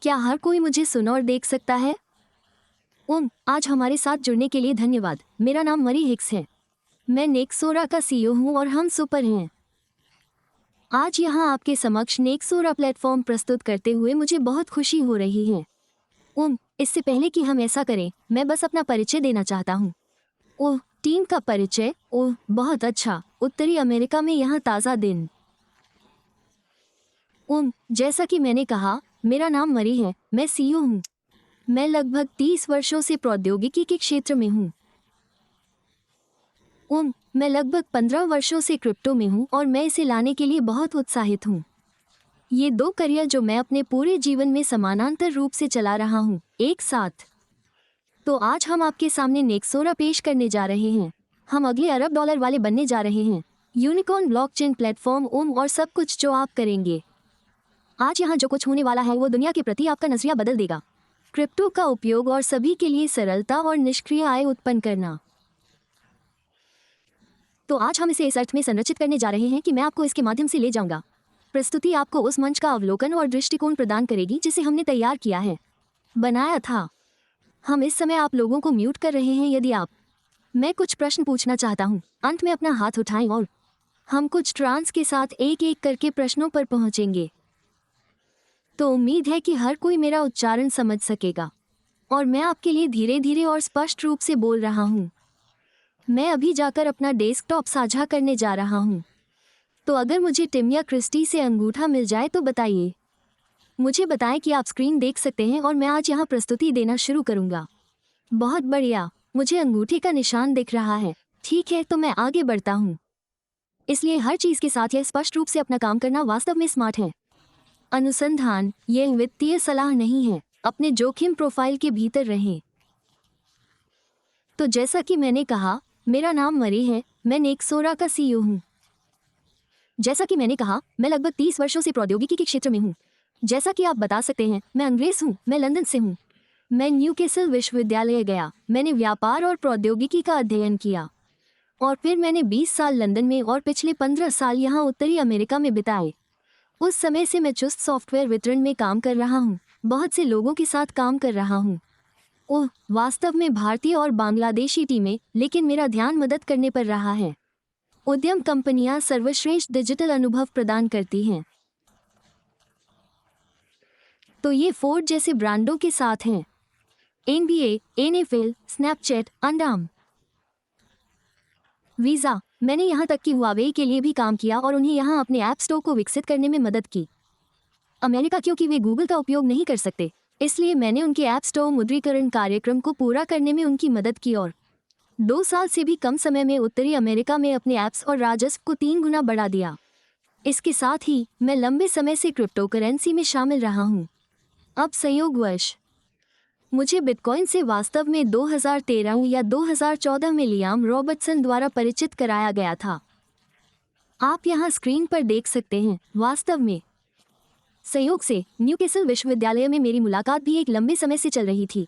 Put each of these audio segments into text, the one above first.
क्या हर कोई मुझे सुन और देख सकता है? आज हमारे साथ जुड़ने के लिए धन्यवाद। मेरा नाम मरी हिक्स है। मैं नेक्सोरा का सीईओ हूँ और हम सुपर हैं। आज यहाँ आपके समक्ष नेक्सोरा प्लेटफॉर्म प्रस्तुत करते हुए मुझे बहुत खुशी हो रही है। इससे पहले कि हम ऐसा करें, मैं बस अपना परिचय देना चाहता हूँ। टीम का परिचय। बहुत अच्छा। उत्तरी अमेरिका में यहाँ ताज़ा दिन। जैसा कि मैंने कहा, मेरा नाम मरी है। मैं सीईओ हूँ। मैं लगभग 30 वर्षों से प्रौद्योगिकी के क्षेत्र में हूँ। मैं लगभग 15 वर्षों से क्रिप्टो में हूँ और मैं इसे लाने के लिए बहुत उत्साहित हूँ। ये 2 करियर जो मैं अपने पूरे जीवन में समानांतर रूप से चला रहा हूँ, एक साथ। तो आज हम आपके सामने नेक्सोरा पेश करने जा रहे हैं। हम अगले $1 अरब वाले बनने जा रहे हैं। यूनिकॉर्न ब्लॉकचेन प्लेटफॉर्म और सब कुछ जो आप करेंगे। आज यहाँ जो कुछ होने वाला है वो दुनिया के प्रति आपका नजरिया बदल देगा। क्रिप्टो का उपयोग और सभी के लिए सरलता और निष्क्रिय आय उत्पन्न करना। तो आज हम इसे इस अर्थ में संरचित करने जा रहे हैं कि मैं आपको इसके माध्यम से ले जाऊंगा। प्रस्तुति आपको उस मंच का अवलोकन और दृष्टिकोण प्रदान करेगी जिसे हमने तैयार किया है, बनाया था। हम इस समय आप लोगों को म्यूट कर रहे हैं यदि आप। मैं कुछ प्रश्न पूछना चाहता हूं। अंत में अपना हाथ उठाएं और हम कुछ ट्रांस के साथ एक एक करके प्रश्नों पर पहुंचेंगे। तो उम्मीद है कि हर कोई मेरा उच्चारण समझ सकेगा और मैं आपके लिए धीरे धीरे और स्पष्ट रूप से बोल रहा हूँ। मैं अभी जाकर अपना डेस्कटॉप साझा करने जा रहा हूँ। तो अगर मुझे टिम या क्रिस्टी से अंगूठा मिल जाए तो बताइए। मुझे बताएं कि आप स्क्रीन देख सकते हैं और मैं आज यहाँ प्रस्तुति देना शुरू करूँगा। बहुत बढ़िया, मुझे अंगूठे का निशान दिख रहा है। ठीक है, तो मैं आगे बढ़ता हूँ। इसलिए हर चीज़ के साथ यह स्पष्ट रूप से अपना काम करना वास्तव में स्मार्ट है। अनुसंधान, यह वित्तीय सलाह नहीं है। अपने जोखिम प्रोफाइल के भीतर रहें। तो जैसा कि मैंने कहा, मेरा नाम मरी है। मैं नेक्सोरा का सीईओ हूँ। जैसा कि मैंने कहा, मैं लगभग 30 वर्षों से प्रौद्योगिकी के क्षेत्र में हूँ। जैसा कि आप बता सकते हैं, मैं अंग्रेज हूँ। मैं लंदन से हूँ। मैं न्यूकैसल विश्वविद्यालय गया। मैंने व्यापार और प्रौद्योगिकी का अध्ययन किया और फिर मैंने 20 साल लंदन में और पिछले 15 साल यहाँ उत्तरी अमेरिका में बिताए। उस समय से मैं चुस्त सॉफ्टवेयर वितरण में काम कर रहा हूँ। बहुत से लोगों के साथ काम कर रहा हूँ। वास्तव में भारतीय और बांग्लादेशी टीमें, लेकिन मेरा ध्यान मदद करने पर रहा है। उद्यम कंपनियां सर्वश्रेष्ठ डिजिटल अनुभव प्रदान करती हैं। तो ये फोर्ड जैसे ब्रांडों के साथ हैं। NBA, NFL, स्नैपचैट, अंडाम, वीज़ा। मैंने यहाँ तक कि हुआवेई के लिए भी काम किया और उन्हें यहाँ अपने ऐप स्टोर को विकसित करने में मदद की। अमेरिका, क्योंकि वे गूगल का उपयोग नहीं कर सकते, इसलिए मैंने उनके ऐप स्टोर मुद्रीकरण कार्यक्रम को पूरा करने में उनकी मदद की और 2 साल से भी कम समय में उत्तरी अमेरिका में अपने ऐप्स और राजस्व को 3 गुना बढ़ा दिया। इसके साथ ही मैं लंबे समय से क्रिप्टो करेंसी में शामिल रहा हूँ। अब संयोगवश मुझे बिटकॉइन से वास्तव में 2013 या 2014 में लियाम रॉबर्टसन द्वारा परिचित कराया गया था। आप यहाँ स्क्रीन पर देख सकते हैं। वास्तव में संयोग से न्यूकैसल विश्वविद्यालय में मेरी मुलाकात भी एक लंबे समय से चल रही थी,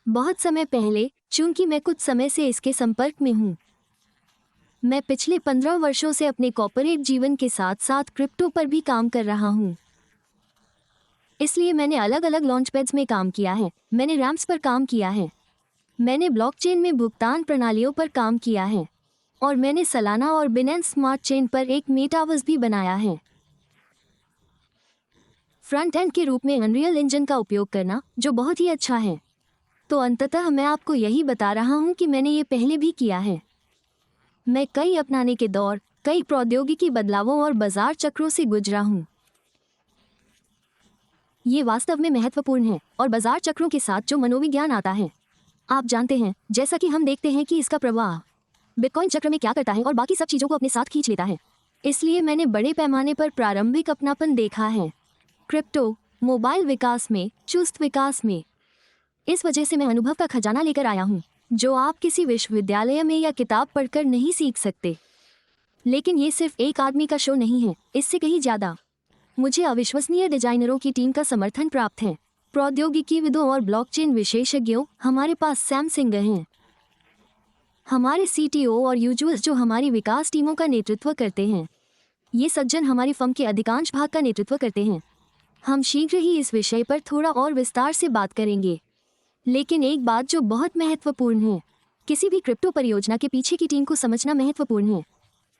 बहुत समय पहले, चूंकि मैं कुछ समय से इसके संपर्क में हूँ। मैं पिछले 15 वर्षों से अपने कॉर्पोरेट जीवन के साथ साथ क्रिप्टो पर भी काम कर रहा हूँ। इसलिए मैंने अलग अलग लॉन्चपैड्स में काम किया है। मैंने रैम्प्स पर काम किया है। मैंने ब्लॉकचेन में भुगतान प्रणालियों पर काम किया है और मैंने सलाना और बिनेंस स्मार्ट चेन पर एक मेटावर्स भी बनाया है। फ्रंट एंड के रूप में अनरियल इंजन का उपयोग करना, जो बहुत ही अच्छा है। तो अंततः मैं आपको यही बता रहा हूँ कि मैंने ये पहले भी किया है। मैं कई अपनाने के दौर, कई प्रौद्योगिकी बदलावों और बाजार चक्रों से गुजरा हूँ। ये वास्तव में महत्वपूर्ण है और बाजार चक्रों के साथ जो मनोविज्ञान आता है, आप जानते हैं, जैसा कि हम देखते हैं कि इसका प्रवाह बिटकॉइन चक्र में क्या करता है और बाकी सब चीज़ों को अपने साथ खींच लेता है। इसलिए मैंने बड़े पैमाने पर प्रारंभिक अपनापन देखा है क्रिप्टो, मोबाइल विकास में, चुस्त विकास में। इस वजह से मैं अनुभव का खजाना लेकर आया हूँ, जो आप किसी विश्वविद्यालय में या किताब पढ़कर नहीं सीख सकते। लेकिन ये सिर्फ एक आदमी का शो नहीं है, इससे कहीं ज़्यादा। मुझे अविश्वसनीय डिजाइनरों की टीम का समर्थन प्राप्त है, प्रौद्योगिकीविदों और ब्लॉकचेन विशेषज्ञों। हमारे पास सैम सिंह हैं, हमारे CTO और यूजुअल्स जो हमारी विकास टीमों का नेतृत्व करते हैं। ये सज्जन हमारी फर्म के अधिकांश भाग का नेतृत्व करते हैं। हम शीघ्र ही इस विषय पर थोड़ा और विस्तार से बात करेंगे। लेकिन एक बात जो बहुत महत्वपूर्ण है, किसी भी क्रिप्टो परियोजना के पीछे की टीम को समझना महत्वपूर्ण है।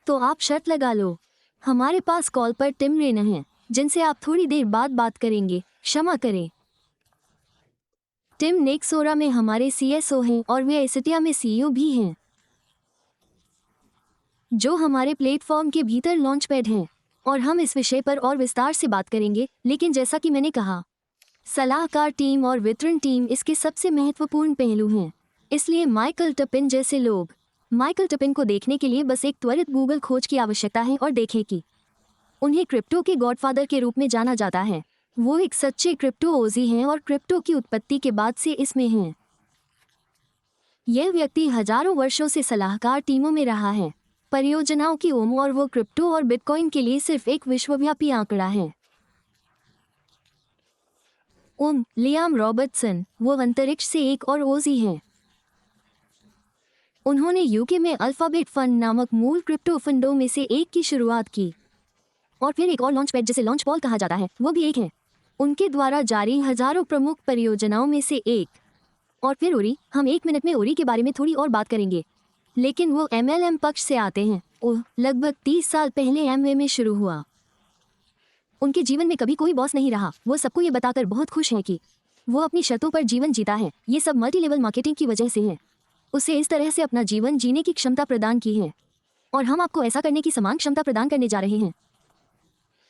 तो आप शर्त लगा लो, हमारे पास कॉल पर टिम रेनर हैं, जिनसे आप थोड़ी देर बाद बात करेंगे। क्षमा करें। टिम नेक्सोरा में हमारे CSO हैं और वे एसिटिया में CEO भी हैं, जो हमारे प्लेटफॉर्म के भीतर लॉन्चपैड हैं। और हम इस विषय पर और विस्तार से बात करेंगे। लेकिन जैसा कि मैंने कहा, सलाहकार टीम और वितरण टीम इसके सबसे महत्वपूर्ण पहलू हैं। इसलिए माइकल टपिन जैसे लोग, माइकल टपिन को देखने के लिए बस एक त्वरित गूगल खोज की आवश्यकता है और देखें कि उन्हें क्रिप्टो के गॉडफादर के रूप में जाना जाता है। वो एक सच्चे क्रिप्टो ओजी हैं और क्रिप्टो की उत्पत्ति के बाद से इसमें हैं। यह व्यक्ति हजारों वर्षों से सलाहकार टीमों में रहा है, परियोजनाओं की ओम, और वो क्रिप्टो और बिटकॉइन के लिए सिर्फ एक विश्वव्यापी आंकड़ा है। लियाम रॉबर्टसन, वो अंतरिक्ष से एक और ओजी हैं। उन्होंने यूके में अल्फाबेट फंड नामक मूल क्रिप्टो फंडों में से एक की शुरुआत की, और फिर एक और लॉन्चपैड जिसे लॉन्च बॉल कहा जाता है, वो भी एक है। उनके द्वारा जारी हजारों प्रमुख परियोजनाओं में से एक। और फिर ओरी, हम 1 मिनट में ओरी के बारे में थोड़ी और बात करेंगे। लेकिन वो MLM पक्ष से आते हैं। लगभग 30 साल पहले एमवे में शुरू हुआ। उनके जीवन में कभी कोई बॉस नहीं रहा। वो सबको ये बताकर बहुत खुश हैं कि वो अपनी शर्तों पर जीवन जीता है। ये सब मल्टी लेवल मार्केटिंग की वजह से है। उसे इस तरह से अपना जीवन जीने की क्षमता प्रदान की है, और हम आपको ऐसा करने की समान क्षमता प्रदान करने जा रहे हैं।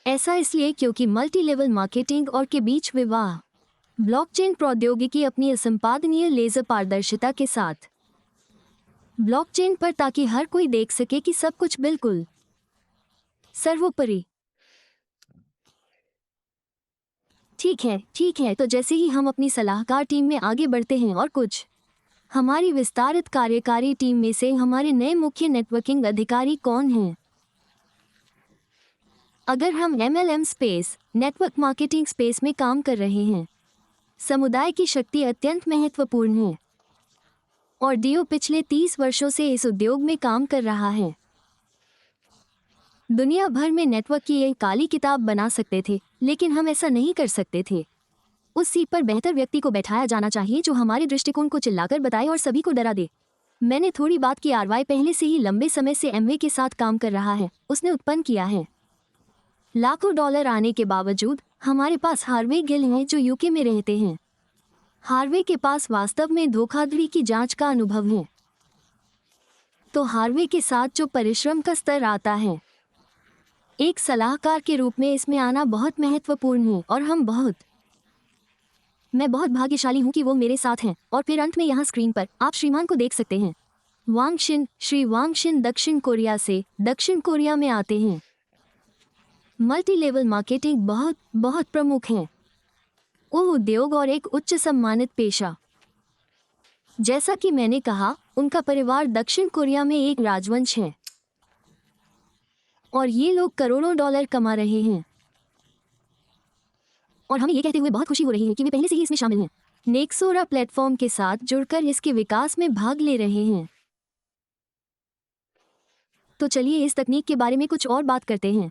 ऐसा इसलिए क्योंकि मल्टी लेवल मार्केटिंग और के बीच विवाह ब्लॉकचेन प्रौद्योगिकी अपनी असंपादनीय लेजर पारदर्शिता के साथ ब्लॉकचेन पर, ताकि हर कोई देख सके कि सब कुछ बिल्कुल सर्वोपरि। ठीक है। तो जैसे ही हम अपनी सलाहकार टीम में आगे बढ़ते हैं और कुछ हमारी विस्तारित कार्यकारी टीम में से हमारे नए मुख्य नेटवर्किंग अधिकारी कौन हैं? अगर हम MLM space, network marketing space में काम कर रहे हैं, समुदाय की शक्ति अत्यंत महत्वपूर्ण है, और डियो पिछले 30 वर्षों से इस उद्योग में काम कर रहा है। दुनिया भर में नेटवर्क की एक काली किताब बना सकते थे, लेकिन हम ऐसा नहीं कर सकते थे। उस सीट पर बेहतर व्यक्ति को बैठाया जाना चाहिए जो हमारे दृष्टिकोण को चिल्लाकर बताए और सभी को डरा दे। मैंने थोड़ी बात की। RY पहले से ही लंबे समय से एमवे के साथ काम कर रहा है। उसने उत्पन्न किया है लाखों डॉलर आने के बावजूद। हमारे पास हार्वे गिल हैं जो यूके में रहते हैं। हार्वे के पास वास्तव में धोखाधड़ी की जांच का अनुभव है। तो हार्वे के साथ जो परिश्रम का स्तर आता है, एक सलाहकार के रूप में इसमें आना बहुत महत्वपूर्ण है, और मैं बहुत भाग्यशाली हूं कि वो मेरे साथ हैं। और फिर अंत में यहाँ स्क्रीन पर आप श्रीमान को देख सकते हैं, वांगशिन। श्री वांगशिन दक्षिण कोरिया में आते हैं। मल्टी लेवल मार्केटिंग बहुत प्रमुख है। वो उद्योग और एक उच्च सम्मानित पेशा। जैसा कि मैंने कहा, उनका परिवार दक्षिण कोरिया में एक राजवंश है, और ये लोग करोड़ों डॉलर कमा रहे हैं। और हमें ये कहते हुए बहुत खुशी हो रही है कि वे पहले से ही इसमें शामिल हैं, नेक्सोरा प्लेटफॉर्म के साथ जुड़कर इसके विकास में भाग ले रहे हैं। तो चलिए इस तकनीक के बारे में कुछ और बात करते हैं।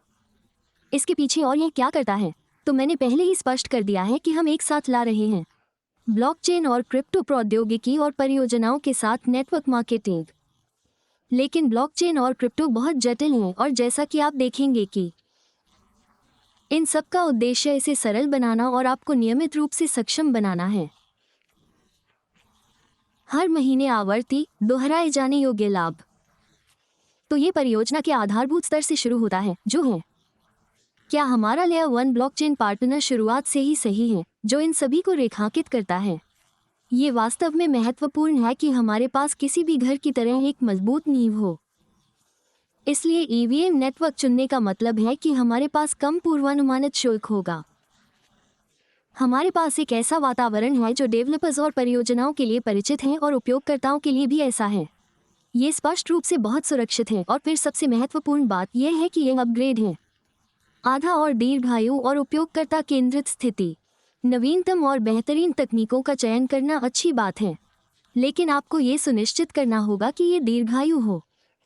इसके पीछे और यह क्या करता है, तो मैंने पहले ही स्पष्ट कर दिया है कि हम एक साथ ला रहे हैं ब्लॉकचेन और क्रिप्टो प्रौद्योगिकी और परियोजनाओं के साथ नेटवर्क मार्केटिंग। लेकिन ब्लॉकचेन और क्रिप्टो बहुत जटिल हैं, और जैसा कि आप देखेंगे कि इन सब का उद्देश्य इसे सरल बनाना और आपको नियमित रूप से सक्षम बनाना है। हर महीने आवर्ती दोहराए जाने योग्य लाभ। तो ये परियोजना के आधारभूत स्तर से शुरू होता है, जो है क्या हमारा लेयर 1 ब्लॉकचेन पार्टनर शुरुआत से ही सही है, जो इन सभी को रेखांकित करता है। ये वास्तव में महत्वपूर्ण है कि हमारे पास किसी भी घर की तरह एक मजबूत नींव हो। इसलिए EVM नेटवर्क चुनने का मतलब है कि हमारे पास कम पूर्वानुमानित शुल्क होगा। हमारे पास एक ऐसा वातावरण है जो डेवलपर्स और परियोजनाओं के लिए परिचित है, और उपयोगकर्ताओं के लिए भी ऐसा है। ये स्पष्ट रूप से बहुत सुरक्षित है, और फिर सबसे महत्वपूर्ण बात यह है कि यह अपग्रेड है। आधा और दीर्घायु और उपयोगकर्ता केंद्रित स्थिति। नवीनतम और बेहतरीन तकनीकों का चयन करना अच्छी बात है, लेकिन आपको ये सुनिश्चित करना होगा कि ये दीर्घायु हो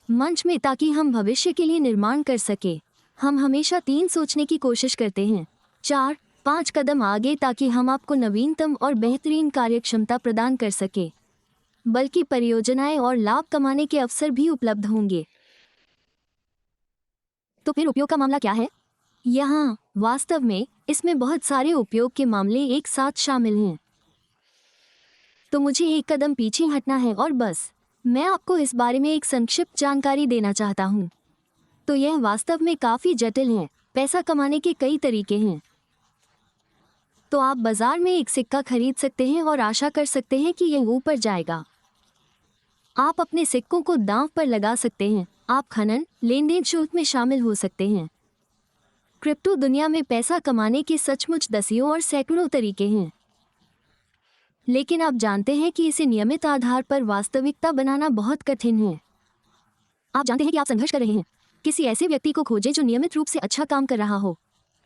मंच में, ताकि हम भविष्य के लिए निर्माण कर सके। हम हमेशा 3 सोचने की कोशिश करते हैं। 4 5 कदम आगे ताकि हम आपको नवीनतम और बेहतरीन कार्यक्षमता प्रदान कर सके, बल्कि परियोजनाएं और लाभ कमाने के अवसर भी उपलब्ध होंगे। तो फिर उपयोग का मामला क्या है? यहाँ वास्तव में इसमें बहुत सारे उपयोग के मामले एक साथ शामिल हैं। तो मुझे एक कदम पीछे हटना है और बस मैं आपको इस बारे में एक संक्षिप्त जानकारी देना चाहता हूँ। तो यह वास्तव में काफ़ी जटिल है। पैसा कमाने के कई तरीके हैं। तो आप बाजार में एक सिक्का खरीद सकते हैं और आशा कर सकते हैं कि यह ऊपर जाएगा। आप अपने सिक्कों को दांव पर लगा सकते हैं। आप खनन, लेन देन शुल्क में शामिल हो सकते हैं। क्रिप्टो दुनिया में पैसा कमाने के सचमुच दसियों और सैकड़ों तरीके हैं, लेकिन आप जानते हैं कि इसे नियमित आधार पर वास्तविकता बनाना बहुत कठिन है। आप जानते हैं कि आप संघर्ष कर रहे हैं। किसी ऐसे व्यक्ति को खोजें जो नियमित रूप से अच्छा काम कर रहा हो,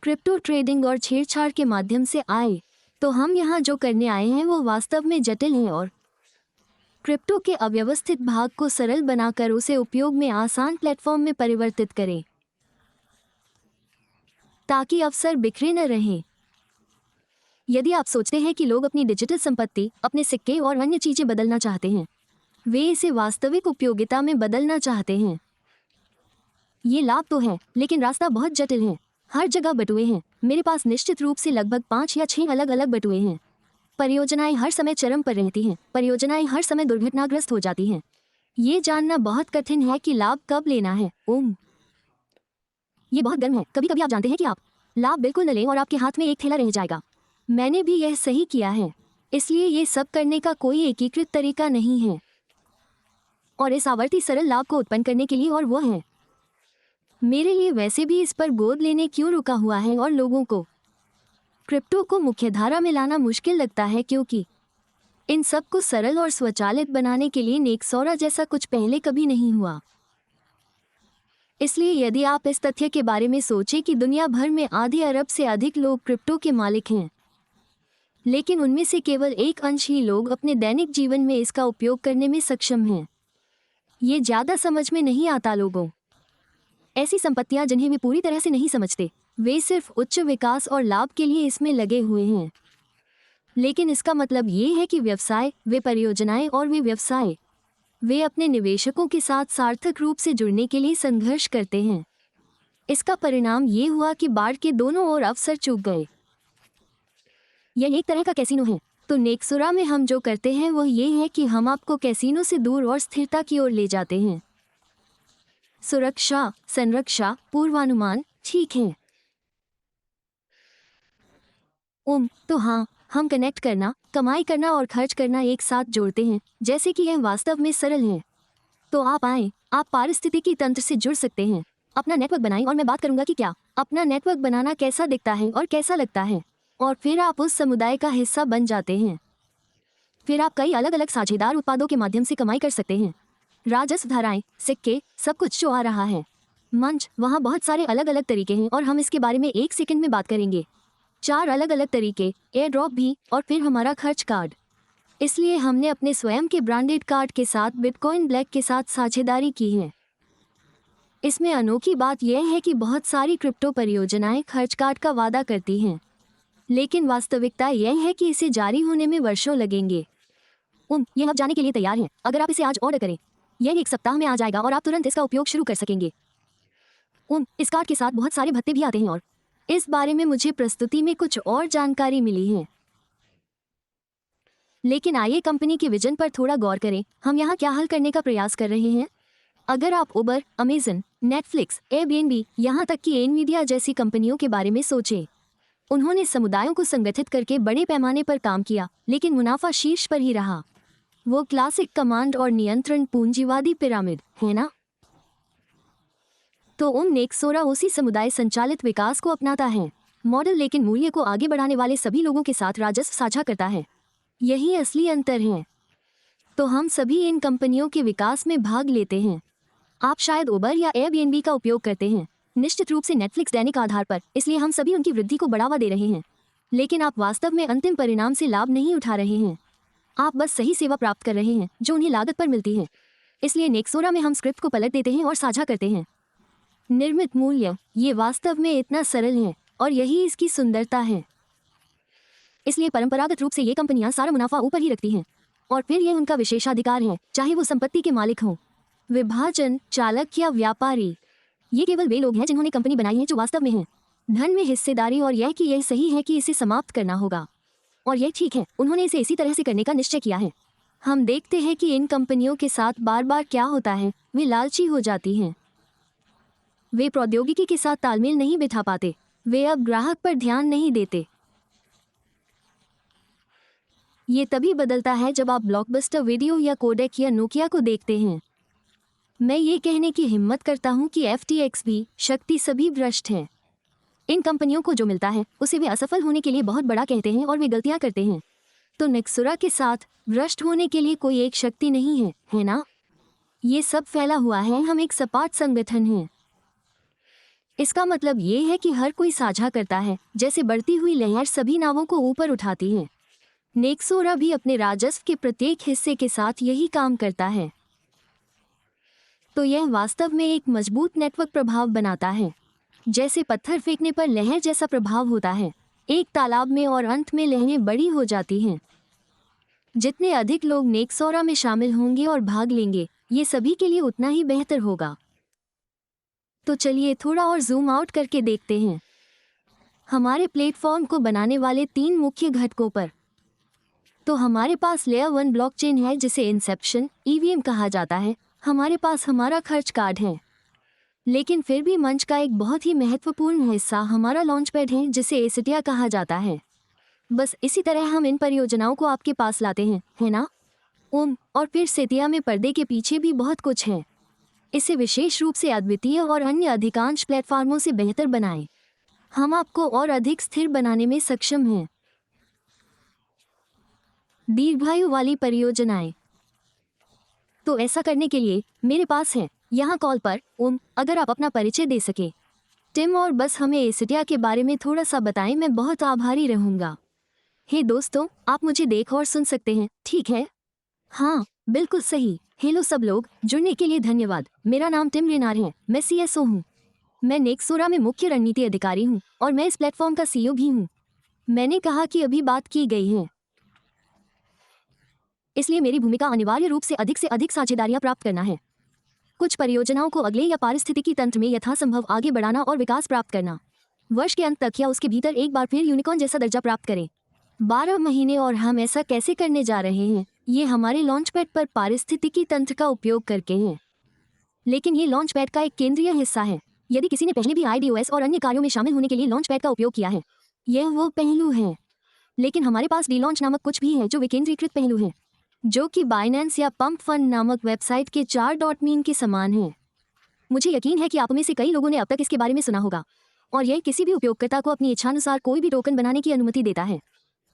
क्रिप्टो ट्रेडिंग और छेड़छाड़ के माध्यम से आए। तो हम यहाँ जो करने आए हैं वो वास्तव में जटिल है और क्रिप्टो के अव्यवस्थित भाग को सरल बनाकर उसे उपयोग में आसान प्लेटफॉर्म में परिवर्तित करें ताकि अवसर बिखरे न रहें। यदि आप सोचते हैं कि लोग अपनी डिजिटल संपत्ति, अपने सिक्के और अन्य चीजें बदलना चाहते हैं, वे इसे वास्तविक उपयोगिता में बदलना चाहते हैं। ये लाभ तो है, लेकिन रास्ता बहुत जटिल है। हर जगह बटुए हैं। मेरे पास निश्चित रूप से लगभग 5 या 6 अलग अलग बटुए हैं। परियोजनाएं हर समय चरम पर रहती हैं। परियोजनाएं हर समय दुर्घटनाग्रस्त हो जाती हैं। ये जानना बहुत कठिन है कि लाभ कब लेना है। ये बहुत गर्म है। कभी कभी आप जानते हैं कि आप लाभ बिल्कुल न लें और आपके हाथ में एक थैला रह जाएगा। मैंने भी यह सही किया है। इसलिए ये सब करने का कोई एकीकृत तरीका नहीं है और इस आवर्ती सरल लाभ को उत्पन्न करने के लिए, और वो है मेरे लिए वैसे भी इस पर गोद लेने क्यों रुका हुआ है और लोगों को क्रिप्टो को मुख्यधारा में लाना मुश्किल लगता है, क्योंकि इन सब को सरल और स्वचालित बनाने के लिए नेक्सोरा जैसा कुछ पहले कभी नहीं हुआ। इसलिए यदि आप इस तथ्य के बारे में सोचें कि दुनिया भर में आधे अरब से अधिक लोग क्रिप्टो के मालिक हैं, लेकिन उनमें से केवल एक अंश ही लोग अपने दैनिक जीवन में इसका उपयोग करने में सक्षम हैं, ये ज़्यादा समझ में नहीं आता। लोगों, ऐसी संपत्तियां जिन्हें वे पूरी तरह से नहीं समझते, वे सिर्फ उच्च विकास और लाभ के लिए इसमें लगे हुए हैं। लेकिन इसका मतलब ये है कि व्यवसाय, वे परियोजनाएं और वे व्यवसाय, वे अपने निवेशकों के साथ सार्थक रूप से जुड़ने के लिए संघर्ष करते हैं। इसका परिणाम ये हुआ कि बाढ़ के दोनों ओर अवसर चूक गए। यह एक तरह का कैसीनो है। तो नेक्सोरा में हम जो करते हैं वह ये है कि हम आपको कैसीनो से दूर और स्थिरता की ओर ले जाते हैं। सुरक्षा, संरक्षा, पूर्वानुमान, ठीक है। तो हाँ, हम कनेक्ट करना, कमाई करना और खर्च करना एक साथ जोड़ते हैं, जैसे कि यह वास्तव में सरल है। तो आप आएं, आप पारिस्थितिकी तंत्र से जुड़ सकते हैं, अपना नेटवर्क बनाएं, और मैं बात करूंगा कि क्या अपना नेटवर्क बनाना कैसा दिखता है और कैसा लगता है, और फिर आप उस समुदाय का हिस्सा बन जाते हैं। फिर आप कई अलग अलग साझेदार उत्पादों के माध्यम से कमाई कर सकते हैं। राजस्व धाराएं, सिक्के, सब कुछ जो आ रहा है। मंच, वहाँ बहुत सारे अलग अलग तरीके हैं और हम इसके बारे में 1 सेकंड में बात करेंगे। 4 अलग अलग तरीके, एयर ड्रॉप भी, और फिर हमारा खर्च कार्ड। इसलिए हमने अपने स्वयं के ब्रांडेड कार्ड के साथ बिटकॉइन ब्लैक के साथ साझेदारी की है। इसमें अनोखी बात यह है कि बहुत सारी क्रिप्टो परियोजनाएं खर्च कार्ड का वादा करती हैं, लेकिन वास्तविकता यह है कि इसे जारी होने में वर्षों लगेंगे। यह अब जाने के लिए तैयार है। अगर आप इसे आज ऑर्डर करें, यह 1 सप्ताह में आ जाएगा और आप तुरंत इसका उपयोग शुरू कर सकेंगे। इस कार्ड के साथ बहुत सारे भत्ते भी आते हैं और इस बारे में मुझे प्रस्तुति में कुछ और जानकारी मिली है। लेकिन आइए कंपनी के विजन पर थोड़ा गौर करें। हम यहाँ क्या हल करने का प्रयास कर रहे हैं? अगर आप उबर, अमेजन, नेटफ्लिक्स, एयरबीएनबी, यहाँ तक कि एनवीडिया जैसी कंपनियों के बारे में सोचें, उन्होंने समुदायों को संगठित करके बड़े पैमाने पर काम किया, लेकिन मुनाफा शीर्ष पर ही रहा। वो क्लासिक कमांड और नियंत्रण पूंजीवादी पिरामिड है ना? तो नेक्सोरा उसी समुदाय संचालित विकास को अपनाता है मॉडल, लेकिन मूल्य को आगे बढ़ाने वाले सभी लोगों के साथ राजस्व साझा करता है। यही असली अंतर है। तो हम सभी इन कंपनियों के विकास में भाग लेते हैं। आप शायद उबर या एयरबीएनबी का उपयोग करते हैं, निश्चित रूप से नेटफ्लिक्स दैनिक आधार पर, इसलिए हम सभी उनकी वृद्धि को बढ़ावा दे रहे हैं। लेकिन आप वास्तव में अंतिम परिणाम से लाभ नहीं उठा रहे हैं। आप बस सही सेवा प्राप्त कर रहे हैं जो उन्हें लागत पर मिलती है। इसलिए नेक्सोरा में हम स्क्रिप्ट को पलट देते हैं और साझा करते हैं। निर्मित मूल्य, ये वास्तव में इतना सरल है और यही इसकी सुंदरता है। इसलिए परंपरागत रूप से ये कंपनियां सारा मुनाफा ऊपर ही रखती हैं और फिर ये उनका विशेषाधिकार है, चाहे वो संपत्ति के मालिक हों, विभाजन चालक या व्यापारी। ये केवल वे लोग हैं जिन्होंने कंपनी बनाई है जो वास्तव में हैं धन में हिस्सेदारी, और यह कि यह सही है कि इसे समाप्त करना होगा और यह ठीक है, उन्होंने इसे इसी तरह से करने का निश्चय किया है। हम देखते हैं कि इन कंपनियों के साथ बार बार क्या होता है, वे लालची हो जाती हैं। वे प्रौद्योगिकी के साथ तालमेल नहीं बिठा पाते, वे अब ग्राहक पर ध्यान नहीं देते। ये तभी बदलता है जब आप ब्लॉकबस्टर वीडियो या कोडेक या नोकिया को देखते हैं। मैं ये कहने की हिम्मत करता हूँ कि FTX भी, शक्ति सभी भ्रष्ट हैं। इन कंपनियों को जो मिलता है उसे वे असफल होने के लिए बहुत बड़ा कहते हैं और वे गलतियां करते हैं। तो नेक्सोरा के साथ भ्रष्ट होने के लिए कोई एक शक्ति नहीं है, है ना? ये सब फैला हुआ है, हम एक सपाट संगठन हैं। इसका मतलब ये है कि हर कोई साझा करता है, जैसे बढ़ती हुई लहर सभी नावों को ऊपर उठाती है। नेक्सोरा भी अपने राजस्व के प्रत्येक हिस्से के साथ यही काम करता है। तो यह वास्तव में एक मजबूत नेटवर्क प्रभाव बनाता है, जैसे पत्थर फेंकने पर लहर जैसा प्रभाव होता है एक तालाब में, और अंत में लहरें बड़ी हो जाती हैं। जितने अधिक लोग नेक्सोरा में शामिल होंगे और भाग लेंगे, ये सभी के लिए उतना ही बेहतर होगा। तो चलिए थोड़ा और जूम आउट करके देखते हैं हमारे प्लेटफॉर्म को बनाने वाले 3 मुख्य घटकों पर। तो हमारे पास लेयर 1 ब्लॉकचेन है जिसे इंसेप्शन EVM कहा जाता है। हमारे पास हमारा खर्च कार्ड है, लेकिन फिर भी मंच का एक बहुत ही महत्वपूर्ण हिस्सा हमारा लॉन्चपैड है जिसे एसिटिया कहा जाता है। बस इसी तरह हम इन परियोजनाओं को आपके पास लाते हैं, है ना? और फिर सेतिया में पर्दे के पीछे भी बहुत कुछ है। इसे विशेष रूप से अद्वितीय और अन्य अधिकांश प्लेटफॉर्मों से बेहतर बनाएं। हम आपको और अधिक स्थिर बनाने में सक्षम हैं। दीर्घायु वाली परियोजनाएं। तो ऐसा करने के लिए मेरे पास है यहाँ कॉल पर अगर आप अपना परिचय दे सके टिम, और बस हमें एसिटिया के बारे में थोड़ा सा बताएं, मैं बहुत आभारी रहूँगा। हे दोस्तों, आप मुझे देख और सुन सकते हैं, ठीक है? हाँ, बिल्कुल सही। हेलो सब लोग, जुड़ने के लिए धन्यवाद। मेरा नाम टिम रेनार है, मैं CSO हूँ। मैं नेक्सोरा में मुख्य रणनीति अधिकारी हूँ और मैं इस प्लेटफॉर्म का CEO भी हूँ। मैंने कहा कि अभी बात की गई है, इसलिए मेरी भूमिका अनिवार्य रूप से अधिक साझेदारियां प्राप्त करना है। कुछ परियोजनाओं को अगले या पारिस्थितिकी तंत्र में यथासंभव आगे बढ़ाना और विकास प्राप्त करना। वर्ष के अंत तक या उसके भीतर एक बार फिर यूनिकॉर्न जैसा दर्जा प्राप्त करें। 12 महीने, और हम ऐसा कैसे करने जा रहे हैं? ये हमारे लॉन्चपैड पर पारिस्थितिकी तंत्र का उपयोग करके हैं। लेकिन ये लॉन्चपैड का एक केंद्रीय हिस्सा है। यदि किसी ने पहले भी IDOS और अन्य कार्यों में शामिल होने के लिए लॉन्चपैड का उपयोग किया है, यह वो पहलू है। लेकिन हमारे पास डीलॉन्च नामक कुछ भी है जो विकेंद्रीकृत पहलू है, जो कि बाइनेंस या पंप फंड नामक वेबसाइट के 4.मीन के समान है। मुझे यकीन है कि आप में से कई लोगों ने अब तक इसके बारे में सुना होगा, और यह किसी भी उपयोगकर्ता को अपनी इच्छानुसार कोई भी टोकन बनाने की अनुमति देता है।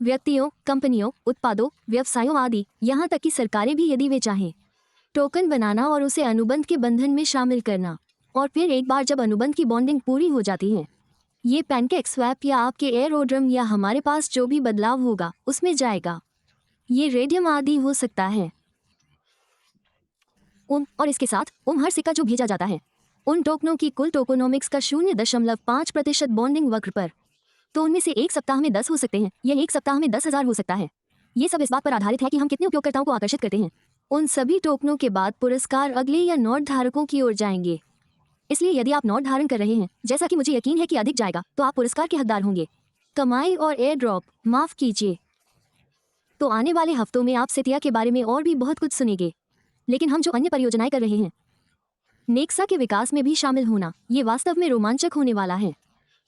व्यक्तियों, कंपनियों, उत्पादों, व्यवसायों आदि, यहाँ तक कि सरकारें भी, यदि वे चाहें, टोकन बनाना और उसे अनुबंध के बंधन में शामिल करना। और फिर एक बार जब अनुबंध की बॉन्डिंग पूरी हो जाती है, ये पैनकेक स्वैप या आपके एयरोड्रम या हमारे पास जो भी बदलाव होगा उसमें जाएगा। ये रेडियम आदि हो सकता है। और इसके साथ हर सिक्का जो भेजा जाता है उन टोकनों की कुल टोकोनॉमिक्स का 0.5% बॉन्डिंग वक्र पर। तो उनमें से एक सप्ताह में 10 हो सकते हैं, यह एक सप्ताह में 10,000 हो सकता है। ये सब इस बात पर आधारित है कि हम कितने उपयोगकर्ताओं को आकर्षित करते हैं। उन सभी टोकनों के बाद पुरस्कार अगले या नोट धारकों की ओर जाएंगे। इसलिए यदि आप नोट धारण कर रहे हैं, जैसा कि मुझे यकीन है कि अधिक जाएगा, तो आप पुरस्कार के हकदार होंगे। कमाई और एयर ड्रॉप, माफ कीजिए। तो आने वाले हफ्तों में आप सेतिया के बारे में और भी बहुत कुछ सुनेंगे। लेकिन हम जो अन्य परियोजनाएं कर रहे हैं, नेक्सा के विकास में भी शामिल होना, ये वास्तव में रोमांचक होने वाला है।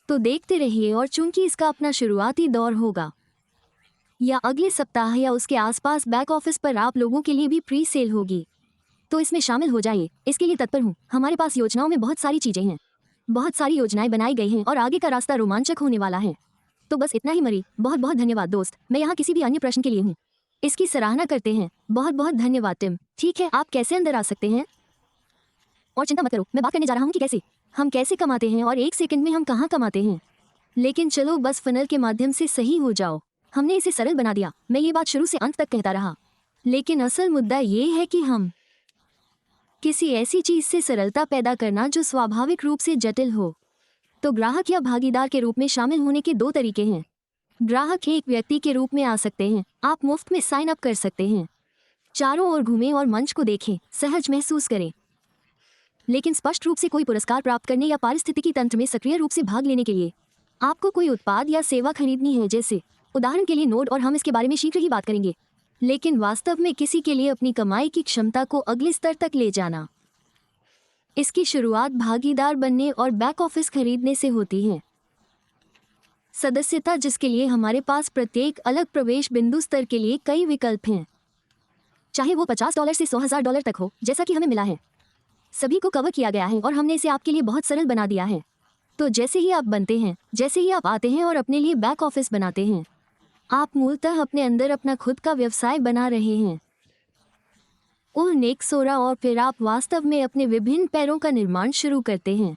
तो देखते रहिए, और चूंकि इसका अपना शुरुआती दौर होगा, या अगले सप्ताह या उसके आसपास बैक ऑफिस पर आप लोगों के लिए भी प्री सेल होगी, तो इसमें शामिल हो जाइए। इसके लिए तत्पर हूँ। हमारे पास योजनाओं में बहुत सारी चीजें हैं, बहुत सारी योजनाएं बनाई गई हैं, और आगे का रास्ता रोमांचक होने वाला है। तो बस इतना ही मरी। बहुत बहुत धन्यवाद दोस्त। मैं यहाँ किसी भी अन्य प्रश्न के लिए हूँ। इसकी सराहना करते हैं। बहुत बहुत धन्यवाद टिम। ठीक है, आप कैसे अंदर आ सकते हैं? और चिंता मत करो, मैं बात करने जा रहा हूँ कि हम कैसे कमाते हैं और 1 सेकंड में हम कहाँ कमाते हैं। लेकिन चलो बस फनल के माध्यम से सही हो जाओ। हमने इसे सरल बना दिया। मैं ये बात शुरू से अंत तक कहता रहा, लेकिन असल मुद्दा ये है कि हम किसी ऐसी चीज से सरलता पैदा करना जो स्वाभाविक रूप से जटिल हो। तो ग्राहक या भागीदार के रूप में शामिल होने के 2 तरीके हैं। ग्राहक एक व्यक्ति के रूप में आ सकते हैं। आप मुफ्त में साइन अप कर सकते हैं। चारों ओर घूमें और मंच को देखें, सहज महसूस करें, लेकिन स्पष्ट रूप से कोई पुरस्कार प्राप्त करने या पारिस्थितिकी तंत्र में सक्रिय रूप से भाग लेने के लिए आपको कोई उत्पाद या सेवा खरीदनी है, जैसे उदाहरण के लिए नोड, और हम इसके बारे में शीघ्र ही बात करेंगे। लेकिन वास्तव में किसी के लिए अपनी कमाई की क्षमता को अगले स्तर तक ले जाना, इसकी शुरुआत भागीदार बनने और बैक ऑफिस खरीदने से होती है। सदस्यता, जिसके लिए हमारे पास प्रत्येक अलग प्रवेश बिंदु स्तर के लिए कई विकल्प हैं, चाहे वो $50 से $100,000 तक हो, जैसा कि हमें मिला है। सभी को कवर किया गया है और हमने इसे आपके लिए बहुत सरल बना दिया है। तो जैसे ही आप बनते हैं, जैसे ही आप आते हैं और अपने लिए बैक ऑफिस बनाते हैं, आप मूलतः अपने अंदर अपना खुद का व्यवसाय बना रहे हैं। और नेक्सोरा, और फिर आप वास्तव में अपने विभिन्न पैरों का निर्माण शुरू करते हैं।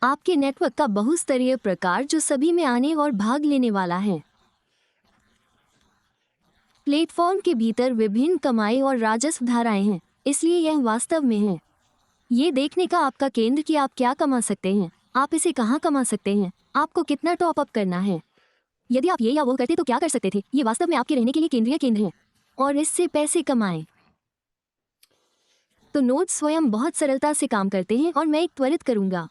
आपके नेटवर्क का बहुस्तरीय प्रकार जो सभी में आने और भाग लेने वाला है। प्लेटफॉर्म के भीतर विभिन्न कमाई और राजस्व धाराएं हैं, इसलिए यह वास्तव में है ये देखने का आपका केंद्र कि आप क्या कमा सकते हैं, आप इसे कहाँ कमा सकते हैं, आपको कितना टॉप अप करना है। यदि आप ये या वो करते तो क्या कर सकते थे, ये वास्तव में आपके रहने के लिए केंद्रीय केंद्र है, और इससे पैसे कमाएं। तो नोड्स स्वयं बहुत सरलता से काम करते हैं, और मैं एक त्वरित करूंगा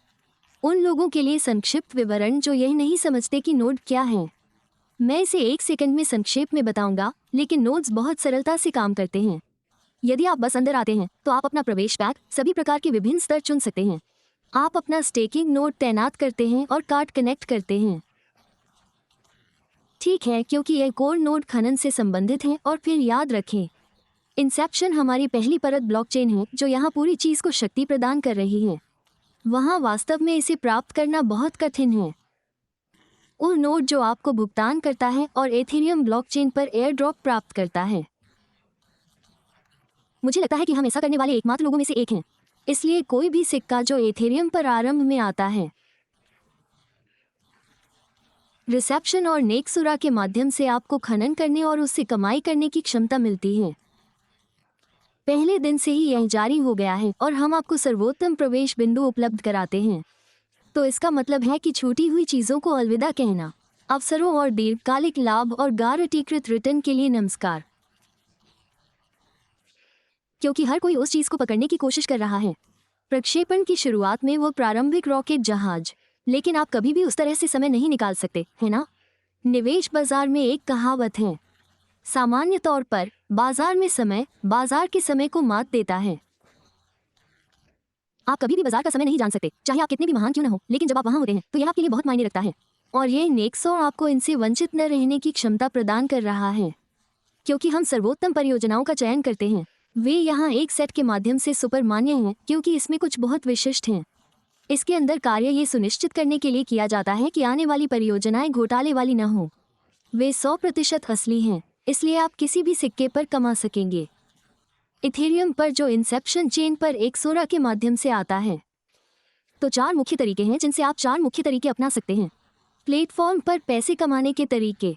उन लोगों के लिए संक्षिप्त विवरण जो यह नहीं समझते कि नोड क्या है। मैं इसे 1 सेकंड में संक्षेप में बताऊंगा, लेकिन नोड्स बहुत सरलता से काम करते हैं। यदि आप बस अंदर आते हैं तो आप अपना प्रवेश पैक, सभी प्रकार के विभिन्न स्तर चुन सकते हैं। आप अपना स्टेकिंग नोड तैनात करते हैं और कार्ड कनेक्ट करते हैं। ठीक है, क्योंकि यह कोर नोड खनन से संबंधित है। और फिर याद रखें, इंसेप्शन हमारी पहली परत ब्लॉकचेन है जो यहाँ पूरी चीज़ को शक्ति प्रदान कर रही है। वहाँ वास्तव में इसे प्राप्त करना बहुत कठिन है। वो नोड जो आपको भुगतान करता है और एथेरियम ब्लॉकचेन पर एयर ड्रॉप प्राप्त करता है। मुझे लगता है कि हम ऐसा करने वाले एकमात्र लोगों में से एक हैं। इसलिए कोई भी सिक्का जो एथेरियम पर आरंभ में आता है, रिसेप्शन और नेक्सुरा के माध्यम से आपको खनन करने और उससे कमाई करने की क्षमता मिलती है। पहले दिन से ही यह जारी हो गया है और हम आपको सर्वोत्तम प्रवेश बिंदु उपलब्ध कराते हैं। तो इसका मतलब है कि छूटी हुई चीज़ों को अलविदा कहना, अवसरों और दीर्घकालिक लाभ और गारंटीकृत रिटर्न के लिए नमस्कार। क्योंकि हर कोई उस चीज़ को पकड़ने की कोशिश कर रहा है। प्रक्षेपण की शुरुआत में वो प्रारंभिक रॉकेट जहाज, लेकिन आप कभी भी उस तरह से समय नहीं निकाल सकते, है ना? निवेश बाजार में एक कहावत है, सामान्य तौर पर बाजार में समय बाजार के समय को मात देता है। आप कभी भी बाजार का समय नहीं जान सकते, चाहे आप कितने भी महान क्यों न हो, लेकिन जब आप वहां होते हैं तो यह आपके लिए बहुत मायने रखता है। और ये नेक्सोर आपको इनसे वंचित न रहने की क्षमता प्रदान कर रहा है, क्योंकि हम सर्वोत्तम परियोजनाओं का चयन करते हैं। वे यहाँ एक सेट के माध्यम से सुपर मान्य हैं, क्योंकि इसमें कुछ बहुत विशिष्ट हैं। इसके अंदर कार्य ये सुनिश्चित करने के लिए किया जाता है कि आने वाली परियोजनाएं घोटाले वाली न हो। वे 100% असली हैं, इसलिए आप किसी भी सिक्के पर कमा सकेंगे। इथेरियम पर, जो इंसेप्शन चेन पर एक्सोरा के माध्यम से आता है। तो 4 मुख्य तरीके हैं जिनसे आप 4 मुख्य तरीके अपना सकते हैं प्लेटफॉर्म पर पैसे कमाने के तरीके,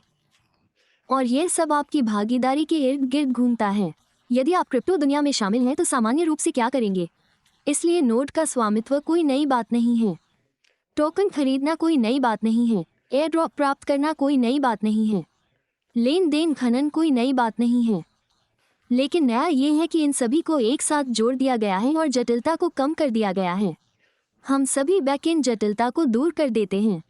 और यह सब आपकी भागीदारी के इर्द गिर्द घूमता है। यदि आप क्रिप्टो दुनिया में शामिल हैं तो सामान्य रूप से क्या करेंगे? इसलिए नोड का स्वामित्व कोई नई बात नहीं है, टोकन खरीदना कोई नई बात नहीं है, एयर ड्रॉप प्राप्त करना कोई नई बात नहीं है, लेन देन खनन कोई नई बात नहीं है। लेकिन नया ये है कि इन सभी को एक साथ जोड़ दिया गया है और जटिलता को कम कर दिया गया है। हम सभी बैकएंड जटिलता को दूर कर देते हैं।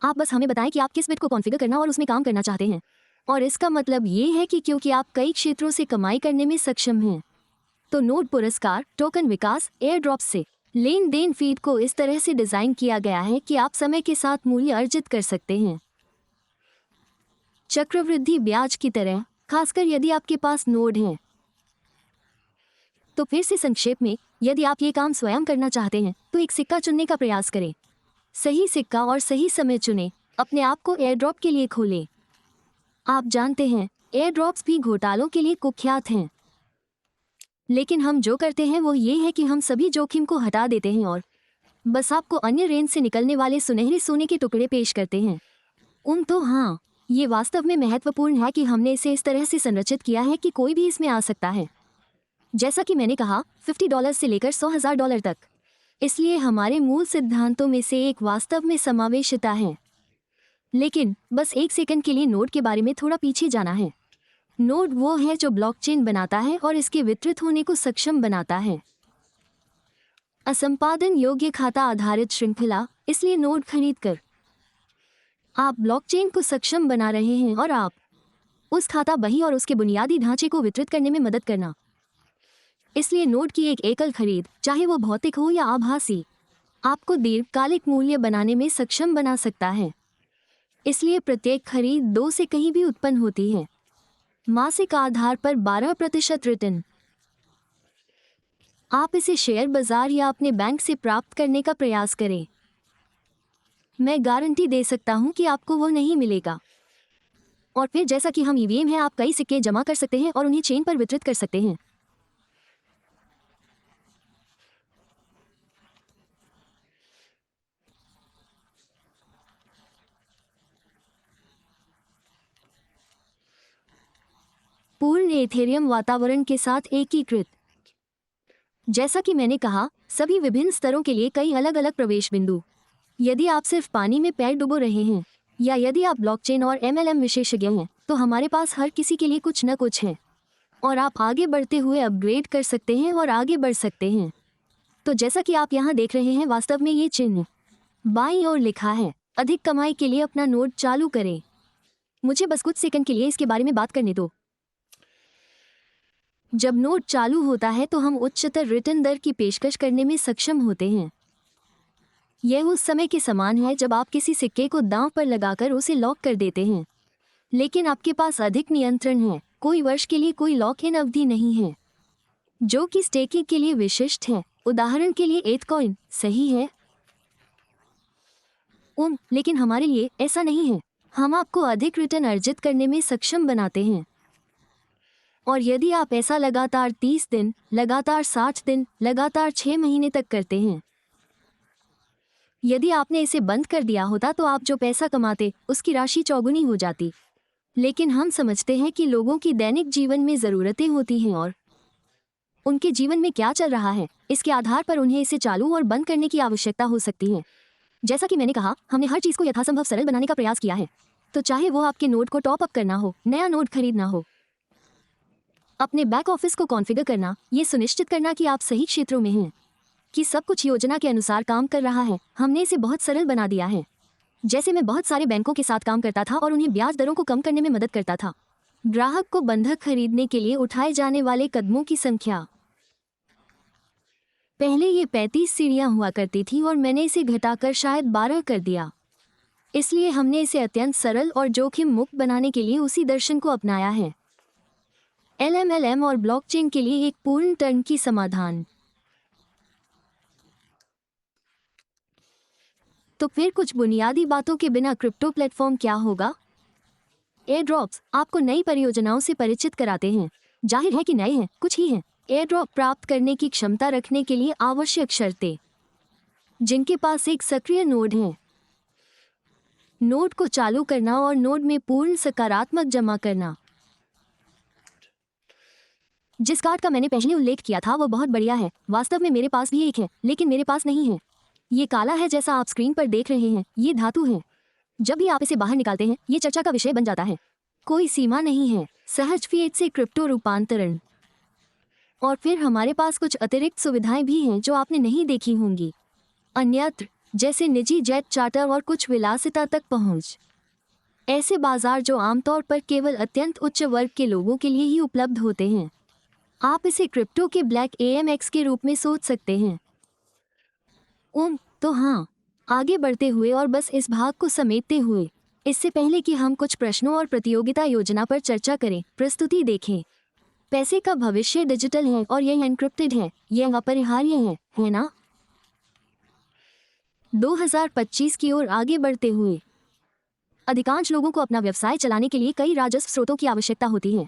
आप बस हमें बताएं कि आप किस बिट को कॉन्फ़िगर करना और उसमें काम करना चाहते हैं। और इसका मतलब ये है कि क्योंकि आप कई क्षेत्रों से कमाई करने में सक्षम हैं, तो नोड पुरस्कार, टोकन विकास, एयर ड्रॉप से लेन देन फीड को इस तरह से डिज़ाइन किया गया है कि आप समय के साथ मूल्य अर्जित कर सकते हैं, चक्रवृद्धि ब्याज की तरह, खासकर यदि आपके पास नोड है। तो फिर से संक्षेप में, यदि आप ये काम स्वयं करना चाहते हैं तो एक सिक्का चुनने का प्रयास करें। सही सिक्का और सही समय चुनें। अपने आप को एयर ड्रॉप के लिए खोलें। आप जानते हैं, एयर ड्रॉप्स भी घोटालों के लिए कुख्यात हैं। लेकिन हम जो करते हैं वो ये है कि हम सभी जोखिम को हटा देते हैं और बस आपको अन्य रेंज से निकलने वाले सुनहरे सोने के टुकड़े पेश करते हैं। तो हाँ, ये वास्तव में महत्वपूर्ण है कि हमने इसे इस तरह से संरचित किया है कि कोई भी इसमें आ सकता है। जैसा कि मैंने कहा, $50 से लेकर $100,000 तक। इसलिए हमारे मूल सिद्धांतों में से एक वास्तव में समावेशिता है। लेकिन बस एक सेकंड के लिए नोड के बारे में थोड़ा पीछे जाना है। नोड वो है जो ब्लॉकचेन बनाता है और इसके वितरित होने को सक्षम बनाता है। असंपादन योग्य खाता आधारित श्रृंखला, इसलिए नोड खरीदकर आप ब्लॉकचेन को सक्षम बना रहे हैं और आप उस खाता बही और उसके बुनियादी ढांचे को वितरित करने में मदद करना। इसलिए नोड की एक एकल खरीद, चाहे वो भौतिक हो या आभासी, आपको दीर्घकालिक मूल्य बनाने में सक्षम बना सकता है। इसलिए प्रत्येक खरीद 2 से कहीं भी उत्पन्न होती है। मासिक आधार पर 12% रिटर्न। आप इसे शेयर बाजार या अपने बैंक से प्राप्त करने का प्रयास करें। मैं गारंटी दे सकता हूं कि आपको वो नहीं मिलेगा। और फिर जैसा कि हम ईवीएम हैं, आप कई सिक्के जमा कर सकते हैं और उन्हें चेन पर वितरित कर सकते हैं। पूर्ण एथेरियम वातावरण के साथ एकीकृत। जैसा कि मैंने कहा, सभी विभिन्न स्तरों के लिए कई अलग अलग प्रवेश बिंदु। यदि आप सिर्फ पानी में पैर डुबो रहे हैं या यदि आप ब्लॉकचेन और एमएलएम विशेषज्ञ हैं, तो हमारे पास हर किसी के लिए कुछ न कुछ है और आप आगे बढ़ते हुए अपग्रेड कर सकते हैं और आगे बढ़ सकते हैं। तो जैसा कि आप यहाँ देख रहे हैं, वास्तव में ये चिन्ह बाईं ओर लिखा है, अधिक कमाई के लिए अपना नोड चालू करें। मुझे बस कुछ सेकंड के लिए इसके बारे में बात करने दो। जब नोड चालू होता है तो हम उच्चतर रिटर्न दर की पेशकश करने में सक्षम होते हैं। यह उस समय के समान है जब आप किसी सिक्के को दांव पर लगाकर उसे लॉक कर देते हैं, लेकिन आपके पास अधिक नियंत्रण है। कोई वर्ष के लिए कोई लॉक इन अवधि नहीं है, जो कि स्टेकिंग के लिए विशिष्ट है। उदाहरण के लिए एथकॉइन, सही है? लेकिन हमारे लिए ऐसा नहीं है। हम आपको अधिक रिटर्न अर्जित करने में सक्षम बनाते हैं। और यदि आप ऐसा लगातार 30 दिन, लगातार 60 दिन, लगातार 6 महीने तक करते हैं, यदि आपने इसे बंद कर दिया होता तो आप जो पैसा कमाते उसकी राशि चौगुनी हो जाती। लेकिन हम समझते हैं कि लोगों की दैनिक जीवन में ज़रूरतें होती हैं और उनके जीवन में क्या चल रहा है, इसके आधार पर उन्हें इसे चालू और बंद करने की आवश्यकता हो सकती है। जैसा कि मैंने कहा, हमने हर चीज़ को यथासंभव सरल बनाने का प्रयास किया है। तो चाहे वो आपके नोड को टॉप अप करना हो, नया नोड खरीदना हो, अपने बैक ऑफिस को कॉन्फ़िगर करना, ये सुनिश्चित करना कि आप सही क्षेत्रों में हैं, कि सब कुछ योजना के अनुसार काम कर रहा है, हमने इसे बहुत सरल बना दिया है। जैसे मैं बहुत सारे बैंकों के साथ काम करता था और उन्हें ब्याज दरों को कम करने में मदद करता था। ग्राहक को बंधक खरीदने के लिए उठाए जाने वाले कदमों की संख्या। पहले ये 35 सीढ़ियां हुआ करती थी और मैंने इसे घटाकर शायद 12 कर दिया। इसलिए हमने इसे अत्यंत सरल और जोखिम मुक्त बनाने के लिए उसी दर्शन को अपनाया है। एलएमएलएम और ब्लॉकचेन के लिए एक पूर्ण टर्नकी समाधान। तो फिर कुछ बुनियादी बातों के बिना क्रिप्टो प्लेटफॉर्म क्या होगा? एयरड्रॉप्स आपको नई परियोजनाओं से परिचित कराते हैं। जाहिर है कि नए हैं, कुछ ही हैं। एयरड्रॉप प्राप्त करने की क्षमता रखने के लिए आवश्यक शर्तें। जिनके पास एक सक्रिय नोड है, नोड को चालू करना और नोड में पूर्ण सकारात्मक जमा करना। जिस कार्ड का मैंने पहले उल्लेख किया था वो बहुत बढ़िया है। वास्तव में मेरे पास भी एक है, लेकिन मेरे पास नहीं है। ये काला है जैसा आप स्क्रीन पर देख रहे हैं, ये धातु है। जब भी आप इसे बाहर निकालते हैं, ये चर्चा का विषय बन जाता है। कोई सीमा नहीं है। सहज फिएट से क्रिप्टो रूपांतरण। और फिर हमारे पास कुछ अतिरिक्त सुविधाएं भी हैं जो आपने नहीं देखी होंगी अन्यत्र, जैसे निजी जेट चार्टर और कुछ विलासिता तक पहुंच। ऐसे बाजार जो आमतौर पर केवल अत्यंत उच्च वर्ग के लोगों के लिए ही उपलब्ध होते हैं। आप इसे क्रिप्टो के ब्लैक AMX के रूप में सोच सकते हैं। तो हाँ, आगे बढ़ते हुए और बस इस भाग को समेटते हुए, इससे पहले कि हम कुछ प्रश्नों और प्रतियोगिता योजना पर चर्चा करें, प्रस्तुति देखें। पैसे का भविष्य डिजिटल है और यह एन्क्रिप्टेड है, यह अपरिहार्य है ना? 2025 की ओर आगे बढ़ते हुए, अधिकांश लोगों को अपना व्यवसाय चलाने के लिए कई राजस्व स्रोतों की आवश्यकता होती है।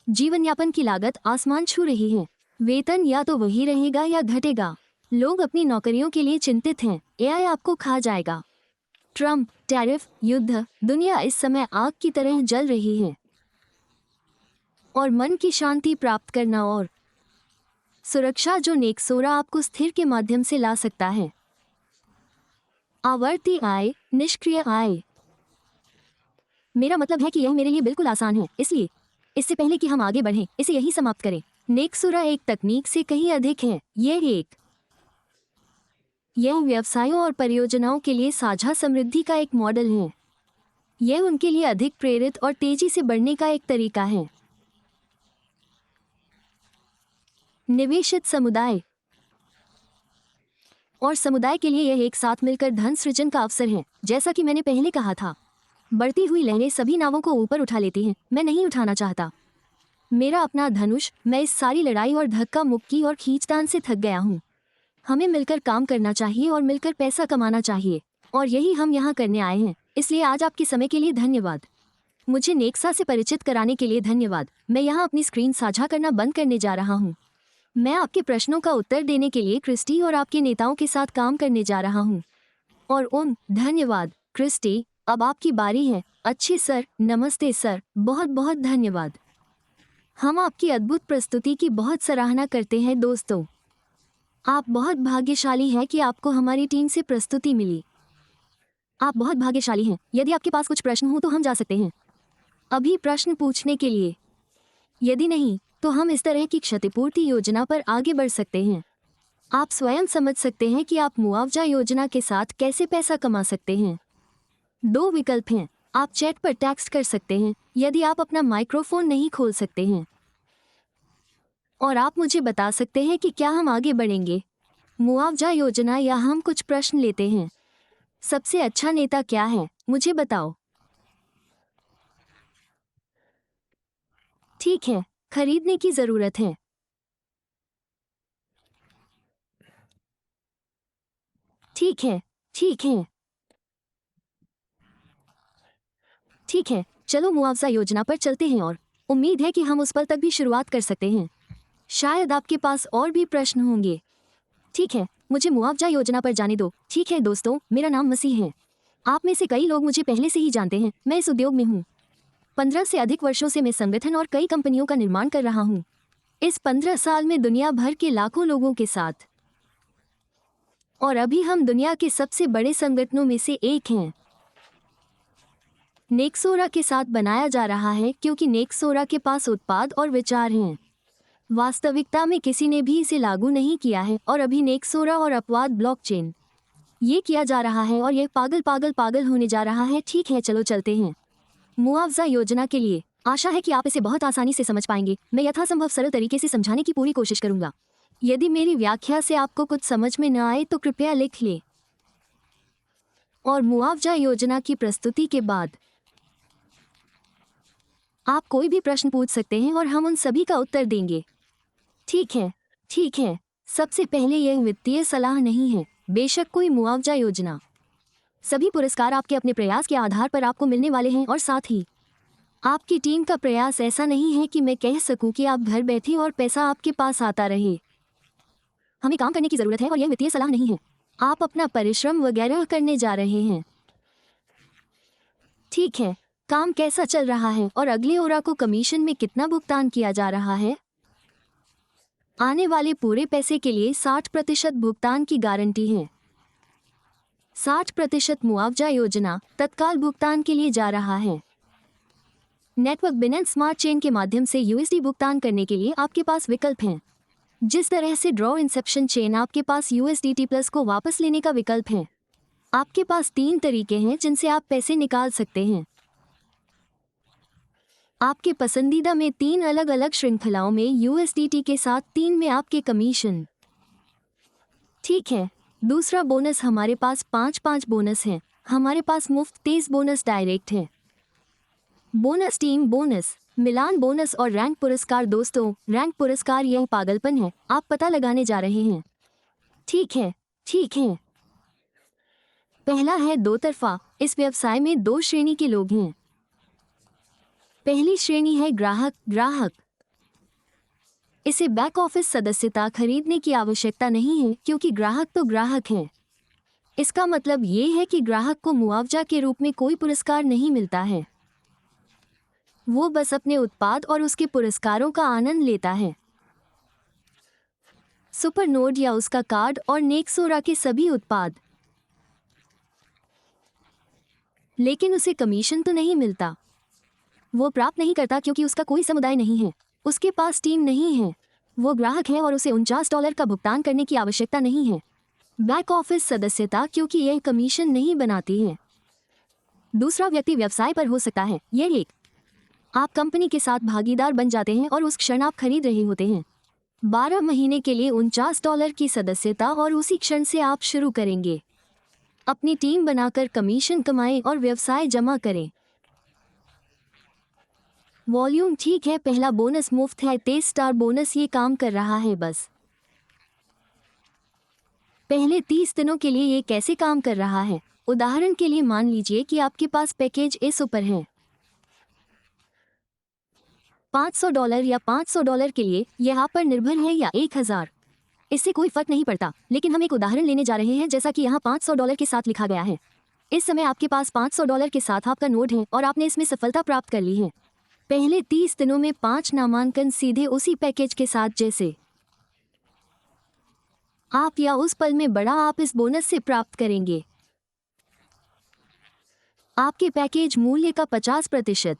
जीवन यापन की लागत आसमान छू रही है। वेतन या तो वही रहेगा या घटेगा। लोग अपनी नौकरियों के लिए चिंतित हैं। AI आपको खा जाएगा। ट्रम्प, टैरिफ, युद्ध, दुनिया इस समय आग की तरह जल रही है। और मन की शांति प्राप्त करना और सुरक्षा जो नेक्सोरा आपको स्थिर के माध्यम से ला सकता है। आवर्ती आय, निष्क्रिय आय। मेरा मतलब है कि यह मेरे लिए बिल्कुल आसान है, इसलिए इससे पहले कि हम आगे बढ़ें, इसे यही समाप्त करें। नेक्सोरा एक तकनीक से कहीं अधिक है। यह व्यवसायों और परियोजनाओं के लिए साझा समृद्धि का एक मॉडल है। यह उनके लिए अधिक प्रेरित और तेजी से बढ़ने का एक तरीका है। निवेशित समुदाय और समुदाय के लिए यह एक साथ मिलकर धन सृजन का अवसर है। जैसा कि मैंने पहले कहा था, बढ़ती हुई लहरें सभी नावों को ऊपर उठा लेती हैं। मैं नहीं उठाना चाहता मेरा अपना धनुष। मैं इस सारी लड़ाई और धक्का मुक्की और खींचतान से थक गया हूँ। हमें मिलकर काम करना चाहिए और मिलकर पैसा कमाना चाहिए, और यही हम यहाँ करने आए हैं। इसलिए आज आपके समय के लिए धन्यवाद। मुझे नेक्सा से परिचित कराने के लिए धन्यवाद। मैं यहाँ अपनी स्क्रीन साझा करना बंद करने जा रहा हूँ। मैं आपके प्रश्नों का उत्तर देने के लिए क्रिस्टी और आपके नेताओं के साथ काम करने जा रहा हूँ। और धन्यवाद क्रिस्टी, अब आपकी बारी है। अच्छे सर, नमस्ते सर, बहुत बहुत धन्यवाद। हम आपकी अद्भुत प्रस्तुति की बहुत सराहना करते हैं दोस्तों। आप बहुत भाग्यशाली हैं कि आपको हमारी टीम से प्रस्तुति मिली। आप बहुत भाग्यशाली हैं। यदि आपके पास कुछ प्रश्न हो तो हम जा सकते हैं अभी प्रश्न पूछने के लिए। यदि नहीं तो हम इस तरह की क्षतिपूर्ति योजना पर आगे बढ़ सकते हैं। आप स्वयं समझ सकते हैं कि आप मुआवजा योजना के साथ कैसे पैसा कमा सकते हैं। 2 विकल्प हैं। आप चैट पर टेक्स्ट कर सकते हैं यदि आप अपना माइक्रोफोन नहीं खोल सकते हैं, और आप मुझे बता सकते हैं कि क्या हम आगे बढ़ेंगे, मुआवजा योजना, या हम कुछ प्रश्न लेते हैं। सबसे अच्छा नेता क्या है, मुझे बताओ। ठीक है, खरीदने की जरूरत है। ठीक है, ठीक है, ठीक है। चलो मुआवजा योजना पर चलते हैं, और उम्मीद है कि हम उस पल तक भी शुरुआत कर सकते हैं। शायद आपके पास और भी प्रश्न होंगे। ठीक है, मुझे मुआवजा योजना पर जाने दो। ठीक है दोस्तों, मेरा नाम मसीह है। आप में से कई लोग मुझे पहले से ही जानते हैं। मैं इस उद्योग में हूँ। 15 से अधिक वर्षों से मैं संगठन और कई कंपनियों का निर्माण कर रहा हूँ। इस 15 साल में दुनिया भर के लाखों लोगों के साथ, और अभी हम दुनिया के सबसे बड़े संगठनों में से एक हैं। नेक्सोरा के साथ बनाया जा रहा है क्योंकि नेक्सोरा के पास उत्पाद और विचार हैं। वास्तविकता में किसी ने भी इसे लागू नहीं किया है, और अभी नेक्सोरा और अपवाद ब्लॉकचेन ये किया जा रहा है, और यह पागल होने जा रहा है। ठीक है, चलो चलते हैं मुआवजा योजना के लिए। आशा है कि आप इसे बहुत आसानी से समझ पाएंगे। मैं यथासंभव सरल तरीके से समझाने की पूरी कोशिश करूंगा। यदि मेरी व्याख्या से आपको कुछ समझ में न आए तो कृपया लिख लें। और मुआवजा योजना की प्रस्तुति के बाद आप कोई भी प्रश्न पूछ सकते हैं और हम उन सभी का उत्तर देंगे। ठीक है, ठीक है। सबसे पहले, यह वित्तीय सलाह नहीं है, बेशक कोई मुआवजा योजना। सभी पुरस्कार आपके अपने प्रयास के आधार पर आपको मिलने वाले हैं, और साथ ही आपकी टीम का प्रयास ऐसा नहीं है कि मैं कह सकूं कि आप घर बैठे और पैसा आपके पास आता रहे। हमें काम करने की जरूरत है, और यह वित्तीय सलाह नहीं है। आप अपना परिश्रम वगैरह करने जा रहे हैं। ठीक है, काम कैसा चल रहा है, और अगले ओरा को कमीशन में कितना भुगतान किया जा रहा है? आने वाले पूरे पैसे के लिए 60% भुगतान की गारंटी है। 60% मुआवजा योजना तत्काल भुगतान के लिए जा रहा है। नेटवर्क बिनेंस स्मार्ट चेन के माध्यम से यूएसडी भुगतान करने के लिए आपके पास विकल्प हैं। जिस तरह से ड्रॉ इंसेप्शन चेन आपके पास यूएसडीटी प्लस को वापस लेने का विकल्प है। आपके पास 3 तरीके हैं जिनसे आप पैसे निकाल सकते हैं। आपके पसंदीदा में 3 अलग अलग श्रृंखलाओं में यूएसडीटी के साथ 3 में आपके कमीशन। ठीक है, दूसरा बोनस, हमारे पास 5-5 बोनस हैं। हमारे पास मुफ्त तेज बोनस डायरेक्ट है। बोनस, टीम बोनस, मिलान बोनस और रैंक पुरस्कार। दोस्तों, रैंक पुरस्कार यह पागलपन है। आप पता लगाने जा रहे हैं। ठीक है, ठीक है। पहला है दो तरफा। इस व्यवसाय में 2 श्रेणी के लोग हैं। पहली श्रेणी है ग्राहक। इसे बैक ऑफिस सदस्यता खरीदने की आवश्यकता नहीं है, क्योंकि ग्राहक तो ग्राहक है। इसका मतलब ये है कि ग्राहक को मुआवजा के रूप में कोई पुरस्कार नहीं मिलता है। वो बस अपने उत्पाद और उसके पुरस्कारों का आनंद लेता है। सुपरनोड या उसका कार्ड और नेक्सोरा के सभी उत्पाद। लेकिन उसे कमीशन तो नहीं मिलता। वो प्राप्त नहीं करता क्योंकि उसका कोई समुदाय नहीं है, उसके पास टीम नहीं है, वो ग्राहक है और उसे $49 का भुगतान करने की आवश्यकता नहीं है। बैक ऑफिस सदस्यता क्योंकि यह कमीशन नहीं बनाती है। दूसरा व्यक्ति व्यवसाय पर हो सकता है। यह एक आप कंपनी के साथ भागीदार बन जाते हैं और उस क्षण आप खरीद रहे होते हैं 12 महीने के लिए $49 की सदस्यता और उसी क्षण से आप शुरू करेंगे। अपनी टीम बनाकर कमीशन कमाएं और व्यवसाय जमा करें। वॉल्यूम ठीक है, पहला बोनस मुफ्त है, 23 स्टार बोनस ये काम कर रहा है बस पहले 30 दिनों के लिए। ये कैसे काम कर रहा है? उदाहरण के लिए मान लीजिए कि आपके पास पैकेज ए सुपर है $500 या $500 के लिए, यह आप पर निर्भर है, या 1000, इससे कोई फर्क नहीं पड़ता। लेकिन हम एक उदाहरण लेने जा रहे हैं जैसा कि यहाँ $500 के साथ लिखा गया है। इस समय आपके पास $500 के साथ आपका नोट है और आपने इसमें सफलता प्राप्त कर ली है। पहले 30 दिनों में 5 नामांकन सीधे उसी पैकेज के साथ, जैसे आप या उस पल में बड़ा आप इस बोनस से प्राप्त करेंगे। आपके पैकेज मूल्य का 50%।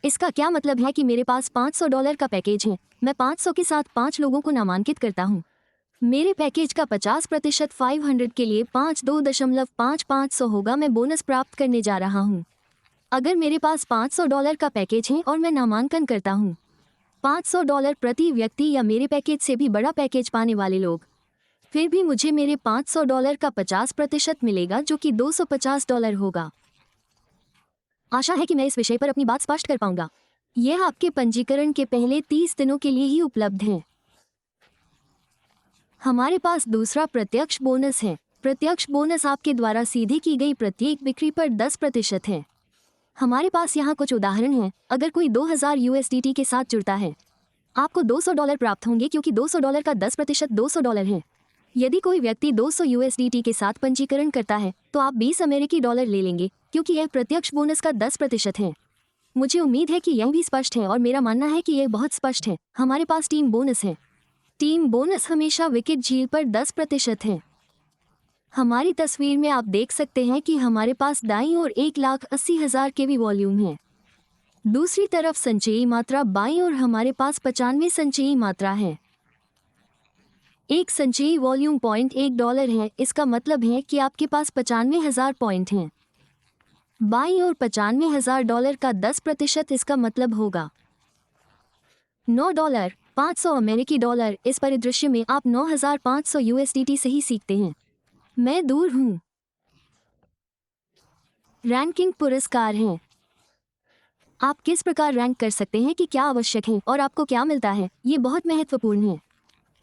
इसका क्या मतलब है कि मेरे पास $500 का पैकेज है, मैं 500 के साथ 5 लोगों को नामांकित करता हूँ। मेरे पैकेज का 50% 500 के लिए 52.55 होगा। मैं बोनस प्राप्त करने जा रहा हूँ। अगर मेरे पास $500 का पैकेज है और मैं नामांकन करता हूँ $500 प्रति व्यक्ति या मेरे पैकेज से भी बड़ा पैकेज पाने वाले लोग, फिर भी मुझे मेरे $500 का 50% मिलेगा, जो कि $250 होगा। आशा है कि मैं इस विषय पर अपनी बात स्पष्ट कर पाऊंगा। यह आपके पंजीकरण के पहले 30 दिनों के लिए ही उपलब्ध है। हमारे पास दूसरा प्रत्यक्ष बोनस है। प्रत्यक्ष बोनस आपके द्वारा सीधे की गई प्रत्येक बिक्री पर 10% है। हमारे पास यहाँ कुछ उदाहरण हैं। अगर कोई 2000 USDT के साथ जुड़ता है, आपको $200 प्राप्त होंगे क्योंकि $200 का 10% $200 है। यदि कोई व्यक्ति 200 USDT के साथ पंजीकरण करता है तो आप $20 ले लेंगे क्योंकि यह प्रत्यक्ष बोनस का 10% है। मुझे उम्मीद है कि यह भी स्पष्ट है और मेरा मानना है कि यह बहुत स्पष्ट है। हमारे पास टीम बोनस है। टीम बोनस हमेशा विकेट झील पर 10% है। हमारी तस्वीर में आप देख सकते हैं कि हमारे पास दाईं ओर 1,80,000 के भी वॉल्यूम है। दूसरी तरफ संचयी मात्रा बाईं ओर हमारे पास 95 संचयी मात्रा है। एक संचयी वॉल्यूम $1 है। इसका मतलब है कि आपके पास 95,000 पॉइंट हैं। बाईं ओर $95,000 का 10%, इसका मतलब होगा $9, 500 अमेरिकी डॉलर। इस परिदृश्य में आप 9,500 USDT से ही सीखते हैं। मैं दूर हूँ। रैंकिंग पुरस्कार हैं। आप किस प्रकार रैंक कर सकते हैं कि क्या आवश्यक है और आपको क्या मिलता है, ये बहुत महत्वपूर्ण है।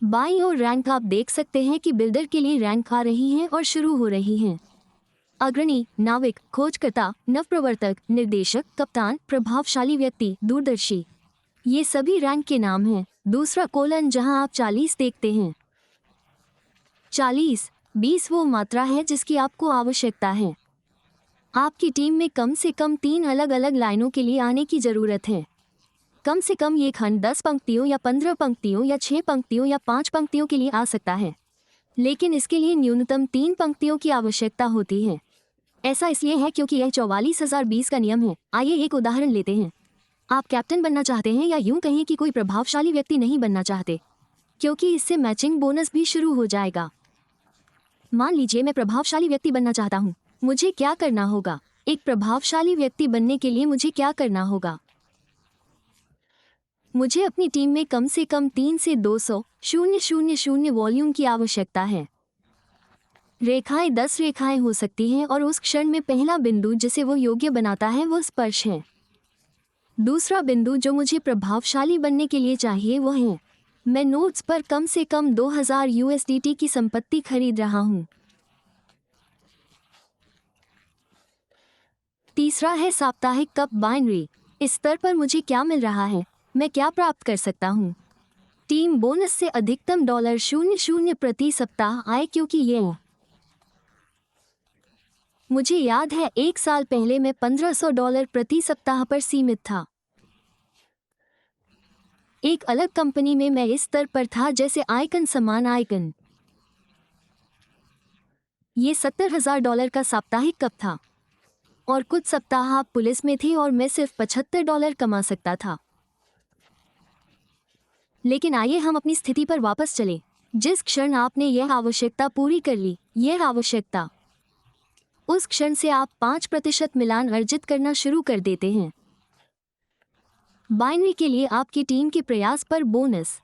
बाईं ओर रैंक आप देख सकते हैं कि बिल्डर के लिए रैंक आ रही हैं और शुरू हो रही हैं। अग्रणी, नाविक, खोजकर्ता, नवप्रवर्तक, निर्देशक, कप्तान, प्रभावशाली व्यक्ति, दूरदर्शी, ये सभी रैंक के नाम हैं। दूसरा कोलन जहां आप 40 देखते हैं। 40, 20 वो मात्रा है जिसकी आपको आवश्यकता है। आपकी टीम में कम से कम 3 अलग अलग लाइनों के लिए आने की जरूरत है। कम से कम ये खंड 10 पंक्तियों या 15 पंक्तियों या 6 पंक्तियों या 5 पंक्तियों के लिए आ सकता है, लेकिन इसके लिए न्यूनतम 3 पंक्तियों की आवश्यकता होती है। ऐसा इसलिए है क्योंकि यह 44,020 का नियम है। आइए एक उदाहरण लेते हैं। आप कैप्टन बनना चाहते हैं या यूं कहें कि कोई प्रभावशाली व्यक्ति नहीं बनना चाहते, क्योंकि इससे मैचिंग बोनस भी शुरू हो जाएगा। मान लीजिए मैं प्रभावशाली व्यक्ति बनना चाहता हूँ। मुझे क्या करना होगा? एक प्रभावशाली व्यक्ति बनने के लिए मुझे क्या करना होगा? मुझे अपनी टीम में कम से कम 3 से 200,000 वॉल्यूम की आवश्यकता है। रेखाएं 10 रेखाएं हो सकती हैं और उस क्षण में पहला बिंदु जिसे वो योग्य बनाता है वो स्पर्श है। दूसरा बिंदु जो मुझे प्रभावशाली बनने के लिए चाहिए वो है मैं नोट्स पर कम से कम 2000 USDT की संपत्ति खरीद रहा हूँ। तीसरा है साप्ताहिक कप बाइनरी। इस स्तर पर मुझे क्या मिल रहा है? मैं क्या प्राप्त कर सकता हूँ? टीम बोनस से अधिकतम $00 प्रति सप्ताह आए, क्योंकि ये मुझे याद है 1 साल पहले मैं $1500 प्रति सप्ताह पर सीमित था। एक अलग कंपनी में मैं इस स्तर पर था, जैसे आइकन समान आइकन। ये $70,000 का साप्ताहिक कप था। और कुछ सप्ताह आप पुलिस में थे और मैं सिर्फ $75 कमा सकता था। लेकिन आइए हम अपनी स्थिति पर वापस चलें। जिस क्षण आपने यह आवश्यकता पूरी कर ली, यह आवश्यकता, उस क्षण से आप 5% मिलान अर्जित करना शुरू कर देते हैं। बाइनरी के लिए आपकी टीम के प्रयास पर बोनस,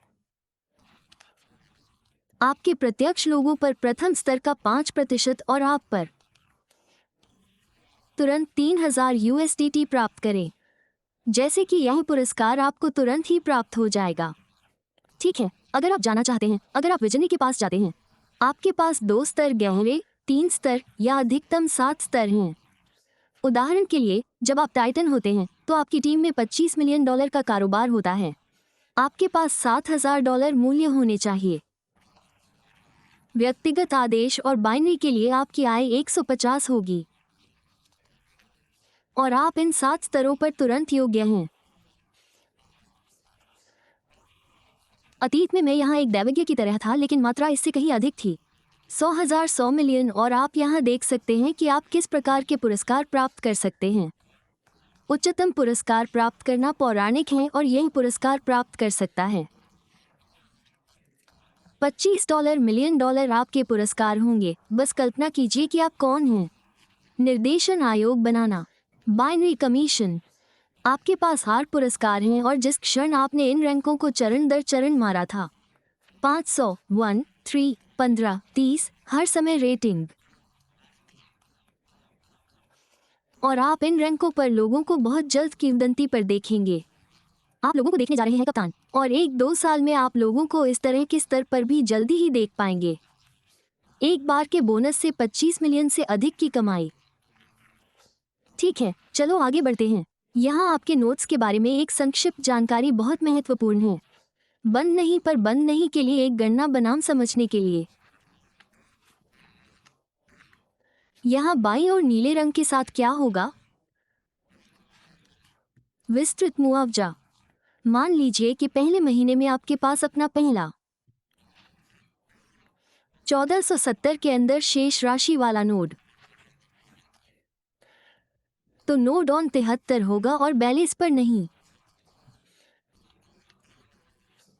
आपके प्रत्यक्ष लोगों पर प्रथम स्तर का 5% और आप पर तुरंत 3000 USDT प्राप्त करें। जैसे कि यह पुरस्कार आपको तुरंत ही प्राप्त हो जाएगा। ठीक है, अगर आप जाना चाहते हैं, अगर आप विजनी के पास जाते हैं, आपके पास 2 स्तर गहरे, 3 स्तर या अधिकतम 7 स्तर हैं। उदाहरण के लिए, जब आप टाइटन होते हैं तो आपकी टीम में $25 मिलियन का कारोबार होता है। आपके पास $7000 मूल्य होने चाहिए। व्यक्तिगत आदेश और बाइनरी के लिए आपकी आय 150 होगी और आप इन 7 स्तरों पर तुरंत योग्य हैं। अतीत में मैं यहाँ एक दैवज्ञ की तरह था, लेकिन मात्रा इससे कहीं अधिक थी। 100,000, 100 मिलियन, और आप यहाँ देख सकते हैं कि आप किस प्रकार के पुरस्कार प्राप्त कर सकते हैं। उच्चतम पुरस्कार प्राप्त करना पौराणिक है और यही पुरस्कार प्राप्त कर सकता है। $25 मिलियन आपके पुरस्कार होंगे। बस कल्पना कीजिए कि आप कौन हैं। निर्देशन आयोग बनाना, बाइनरी कमीशन, आपके पास हार पुरस्कार हैं और जिस क्षण आपने इन रैंकों को चरण दर चरण मारा था, 500, 1, 3, 15, 30, हर समय रेटिंग, और आप इन रैंकों पर लोगों को बहुत जल्द किंवदंती पर देखेंगे। आप लोगों को देखने जा रहे हैं कप्तान, और 1-2 साल में आप लोगों को इस तरह के स्तर पर भी जल्दी ही देख पाएंगे। एक बार के बोनस से 25 मिलियन से अधिक की कमाई। ठीक है, चलो आगे बढ़ते हैं। यहाँ आपके नोट्स के बारे में एक संक्षिप्त जानकारी बहुत महत्वपूर्ण है। बंद नहीं पर बंद नहीं के लिए एक गणना बनाम समझने के लिए। यहाँ बाईं और नीले रंग के साथ क्या होगा? विस्तृत मुआवजा। मान लीजिए कि पहले महीने में आपके पास अपना पहला 1470 के अंदर शेष राशि वाला नोड, तो नोड ऑन 73 होगा और बैलेंस पर नहीं।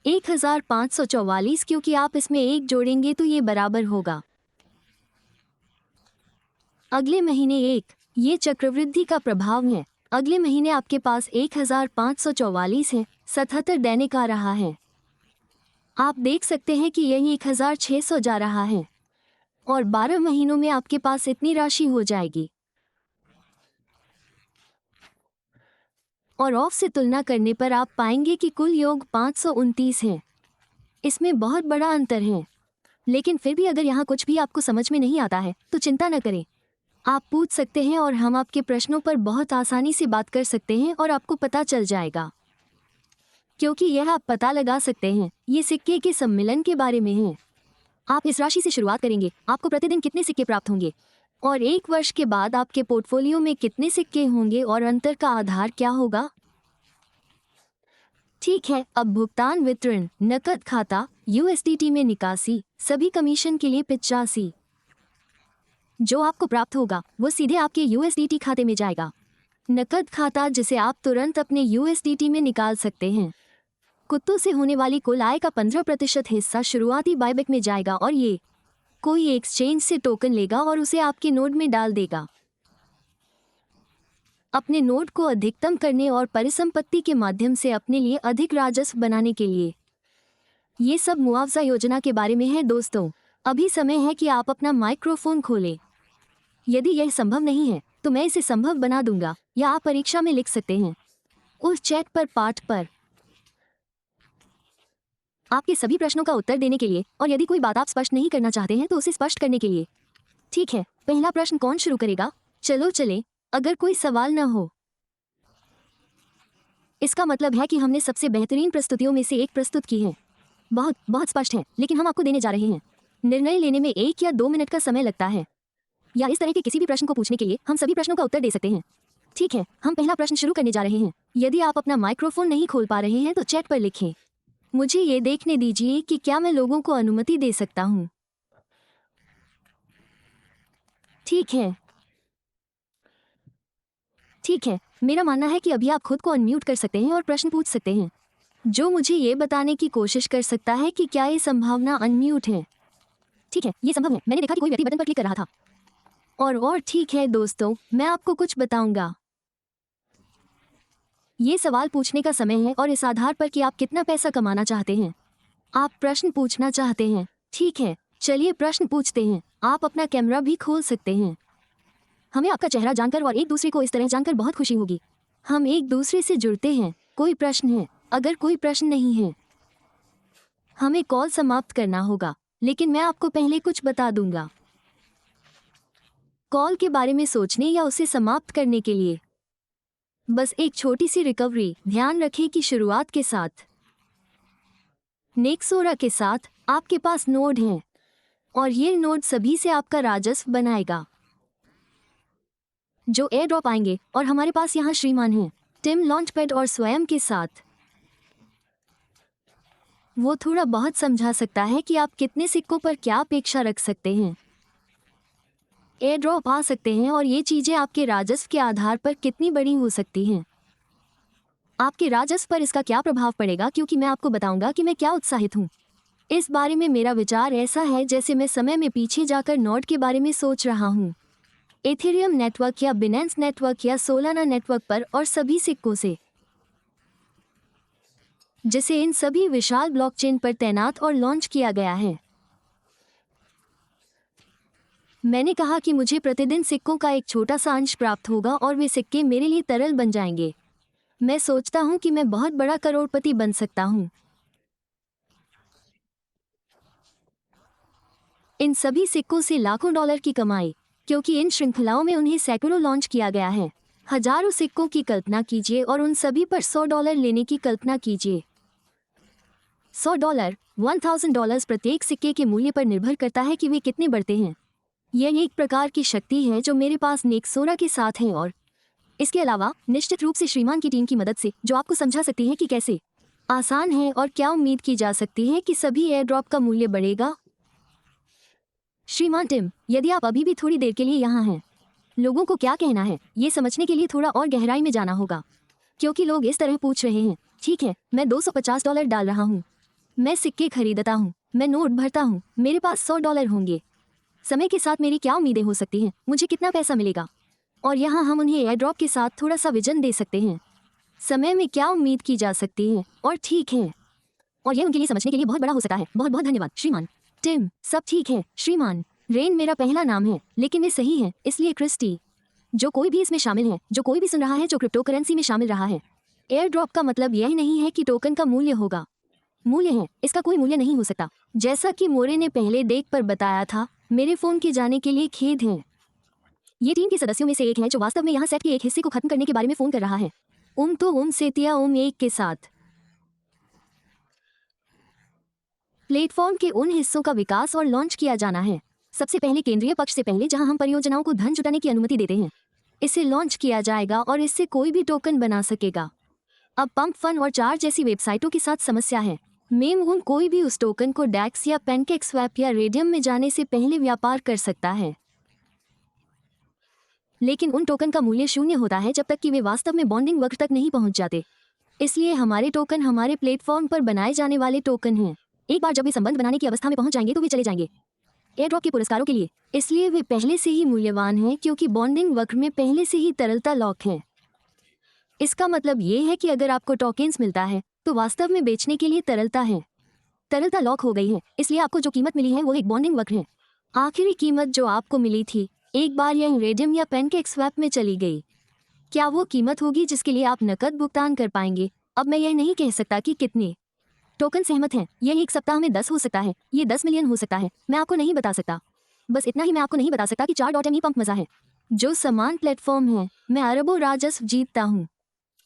1544, क्योंकि आप इसमें एक जोड़ेंगे तो ये बराबर होगा। अगले महीने ये चक्रवृद्धि का प्रभाव है। अगले महीने आपके पास 1544 है, 77 दैनिक आ रहा है। आप देख सकते हैं कि यही 1600 जा रहा है और 12 महीनों में आपके पास इतनी राशि हो जाएगी। और ऑफ से तुलना करने पर आप पाएंगे कि कुल योग 529 है। इसमें बहुत बड़ा अंतर है, लेकिन फिर भी अगर यहाँ कुछ भी आपको समझ में नहीं आता है तो चिंता न करें। आप पूछ सकते हैं और हम आपके प्रश्नों पर बहुत आसानी से बात कर सकते हैं और आपको पता चल जाएगा, क्योंकि यह आप पता लगा सकते हैं ये सिक्के के सम्मिलन के बारे में है। आप इस राशि से शुरुआत करेंगे, आपको प्रतिदिन कितने सिक्के प्राप्त होंगे और 1 वर्ष के बाद आपके पोर्टफोलियो में कितने सिक्के होंगे और अंतर का आधार क्या होगा। ठीक है, अब भुगतान वितरण, नकद खाता, USDT में निकासी, सभी कमीशन के लिए 85। जो आपको प्राप्त होगा वो सीधे आपके USDT खाते में जाएगा। नकद खाता जिसे आप तुरंत अपने USDT में निकाल सकते हैं। कुत्तों से होने वाली कुल आय का 15% हिस्सा शुरुआती बायबैक में जाएगा और ये कोई एक्सचेंज से टोकन लेगा और उसे आपके नोड में डाल देगा। अपने नोड को अधिकतम करने और परिसंपत्ति के माध्यम से अपने लिए अधिक राजस्व बनाने के लिए। ये सब मुआवजा योजना के बारे में है दोस्तों। अभी समय है कि आप अपना माइक्रोफोन खोलें। यदि यह संभव नहीं है तो मैं इसे संभव बना दूंगा, या आप परीक्षा में लिख सकते हैं उस चैट पर पाठ पर आपके सभी प्रश्नों का उत्तर देने के लिए, और यदि कोई बात आप स्पष्ट नहीं करना चाहते हैं तो उसे स्पष्ट करने के लिए। ठीक है, पहला प्रश्न कौन शुरू करेगा? चलो चलें, अगर कोई सवाल न हो। इसका मतलब है कि हमने सबसे बेहतरीन प्रस्तुतियों में से एक प्रस्तुत की है। बहुत बहुत स्पष्ट है, लेकिन हम आपको देने जा रहे हैं। निर्णय लेने में 1 या 2 मिनट का समय लगता है, या इस तरह के किसी भी प्रश्न को पूछने के लिए हम सभी प्रश्नों का उत्तर दे सकते हैं। ठीक है, हम पहला प्रश्न शुरू करने जा रहे हैं। यदि आप अपना माइक्रोफोन नहीं खोल पा रहे हैं तो चैट पर लिखें। मुझे ये देखने दीजिए कि क्या मैं लोगों को अनुमति दे सकता हूँ। ठीक है, ठीक है, मेरा मानना है कि अभी आप खुद को अनम्यूट कर सकते हैं और प्रश्न पूछ सकते हैं, जो मुझे ये बताने की कोशिश कर सकता है कि क्या ये संभावना अनम्यूट है। ठीक है, ये संभव है। मैंने देखा कि कोई व्यक्ति बटन पर क्लिक कर रहा था। और ठीक है दोस्तों, मैं आपको कुछ बताऊंगा। ये सवाल पूछने का समय है और इस आधार पर कि आप कितना पैसा कमाना चाहते हैं, आप प्रश्न पूछना चाहते हैं। ठीक है, चलिए प्रश्न पूछते हैं। आप अपना कैमरा भी खोल सकते हैं। हमें आपका चेहरा जानकर और एक दूसरे को इस तरह जानकर बहुत खुशी होगी। हम एक दूसरे से जुड़ते हैं। कोई प्रश्न है? अगर कोई प्रश्न नहीं है, हमें कॉल समाप्त करना होगा, लेकिन मैं आपको पहले कुछ बता दूंगा। कॉल के बारे में सोचने या उसे समाप्त करने के लिए बस एक छोटी सी रिकवरी। ध्यान रखें कि शुरुआत के साथ नेक्सोरा के साथ आपके पास नोड हैं और ये नोड सभी से आपका राजस्व बनाएगा जो एयर ड्रॉप आएंगे। और हमारे पास यहाँ श्रीमान हैं, टिम लॉन्चपैड और स्वयं के साथ। वो थोड़ा बहुत समझा सकता है कि आप कितने सिक्कों पर क्या अपेक्षा रख सकते हैं। एयर ड्रॉप आ सकते हैं और ये चीज़ें आपके राजस्व के आधार पर कितनी बड़ी हो सकती हैं। आपके राजस्व पर इसका क्या प्रभाव पड़ेगा, क्योंकि मैं आपको बताऊंगा कि मैं क्या उत्साहित हूँ। इस बारे में मेरा विचार ऐसा है जैसे मैं समय में पीछे जाकर नोड के बारे में सोच रहा हूँ, एथेरियम नेटवर्क या बिनेंस नेटवर्क या सोलाना नेटवर्क पर और सभी सिक्कों से, जिसे इन सभी विशाल ब्लॉकचेन पर तैनात और लॉन्च किया गया है। मैंने कहा कि मुझे प्रतिदिन सिक्कों का एक छोटा सा अंश प्राप्त होगा और वे सिक्के मेरे लिए तरल बन जाएंगे। मैं सोचता हूं कि मैं बहुत बड़ा करोड़पति बन सकता हूं। इन सभी सिक्कों से लाखों डॉलर की कमाई, क्योंकि इन श्रृंखलाओं में उन्हें सैकड़ों लॉन्च किया गया है। हजारों सिक्कों की कल्पना कीजिए और उन सभी पर $100 लेने की कल्पना कीजिए। $100, $1000 प्रत्येक सिक्के के मूल्य पर निर्भर करता है कि वे कितने बढ़ते हैं। यह एक प्रकार की शक्ति है जो मेरे पास नेक्सोरा के साथ है और इसके अलावा निश्चित रूप से श्रीमान की टीम की मदद से, जो आपको समझा सकती है कि कैसे आसान है और क्या उम्मीद की जा सकती है कि सभी एयर ड्रॉप का मूल्य बढ़ेगा। श्रीमान टिम, यदि आप अभी भी थोड़ी देर के लिए यहाँ हैं, लोगों को क्या कहना है ये समझने के लिए थोड़ा और गहराई में जाना होगा, क्योंकि लोग इस तरह पूछ रहे हैं। ठीक है, मैं $250 डाल रहा हूँ, मैं सिक्के खरीदता हूँ, मैं नोट भरता हूँ, मेरे पास $100 होंगे। समय के साथ मेरी क्या उम्मीदें हो सकती हैं, मुझे कितना पैसा मिलेगा। और यहाँ हम उन्हें एयर ड्रॉप के साथ थोड़ा सा विजन दे सकते हैं, समय में क्या उम्मीद की जा सकती है। और ठीक है, और यह उनके लिए समझने के लिए बहुत बड़ा हो सकता है। बहुत बहुत धन्यवाद श्रीमान टिम। सब ठीक है श्रीमान। रेन मेरा पहला नाम है, लेकिन वे सही है, इसलिए क्रिस्टी। जो कोई भी इसमें शामिल है, जो कोई भी सुन रहा है जो क्रिप्टो करेंसी में शामिल रहा है, एयर ड्रॉप का मतलब यह नहीं है कि टोकन का मूल्य होगा। मूल्य है, इसका कोई मूल्य नहीं हो सकता। जैसा कि मोरे ने पहले देख पर बताया था, मेरे फोन के जाने के लिए खेद है। ये टीम के सदस्यों में से एक है जो वास्तव में यहाँ सेट के एक हिस्से को खत्म करने के बारे में फोन कर रहा है। सेतिया एक के साथ प्लेटफॉर्म के उन हिस्सों का विकास और लॉन्च किया जाना है। सबसे पहले केंद्रीय पक्ष से पहले, जहां हम परियोजनाओं को धन जुटाने की अनुमति देते हैं, इसे लॉन्च किया जाएगा और इससे कोई भी टोकन बना सकेगा। अब पंप फन और चार्ज जैसी वेबसाइटों के साथ समस्या है। मेम कोई भी उस टोकन को डैक्स या पैनकेक स्वैप या रेडियम में जाने से पहले व्यापार कर सकता है, लेकिन उन टोकन का मूल्य शून्य होता है जब तक कि वे वास्तव में बॉन्डिंग वक्र तक नहीं पहुंच जाते। इसलिए हमारे टोकन हमारे प्लेटफॉर्म पर बनाए जाने वाले टोकन हैं। एक बार जब वे संबंध बनाने की अवस्था में पहुंच जाएंगे तो वे चले जाएंगे एयर ड्रॉप के पुरस्कारों के लिए। इसलिए वे पहले से ही मूल्यवान हैं, क्योंकि बॉन्डिंग वक्र में पहले से ही तरलता लॉक है। इसका मतलब ये है कि अगर आपको टोकन्स मिलता है तो वास्तव में बेचने के लिए तरलता है। तरलता लॉक हो गई है, इसलिए आपको जो कीमत मिली है वो एक बॉन्डिंग वक्र है। आखिरी कीमत जो आपको मिली थी, एक बार यह रेडियम या पैनकेक स्वैप में चली गई, क्या वो कीमत होगी जिसके लिए आप नकद भुगतान कर पाएंगे? अब मैं यह नहीं कह सकता कि कितने टोकन सहमत हैं। यह एक सप्ताह में 10 हो सकता है, ये 10 मिलियन हो सकता है, मैं आपको नहीं बता सकता। बस इतना ही मैं आपको नहीं बता सकता कि 4.me पंप मजा है। जो समान प्लेटफॉर्म है, मैं अरबों राजस्व जीतता हूँ।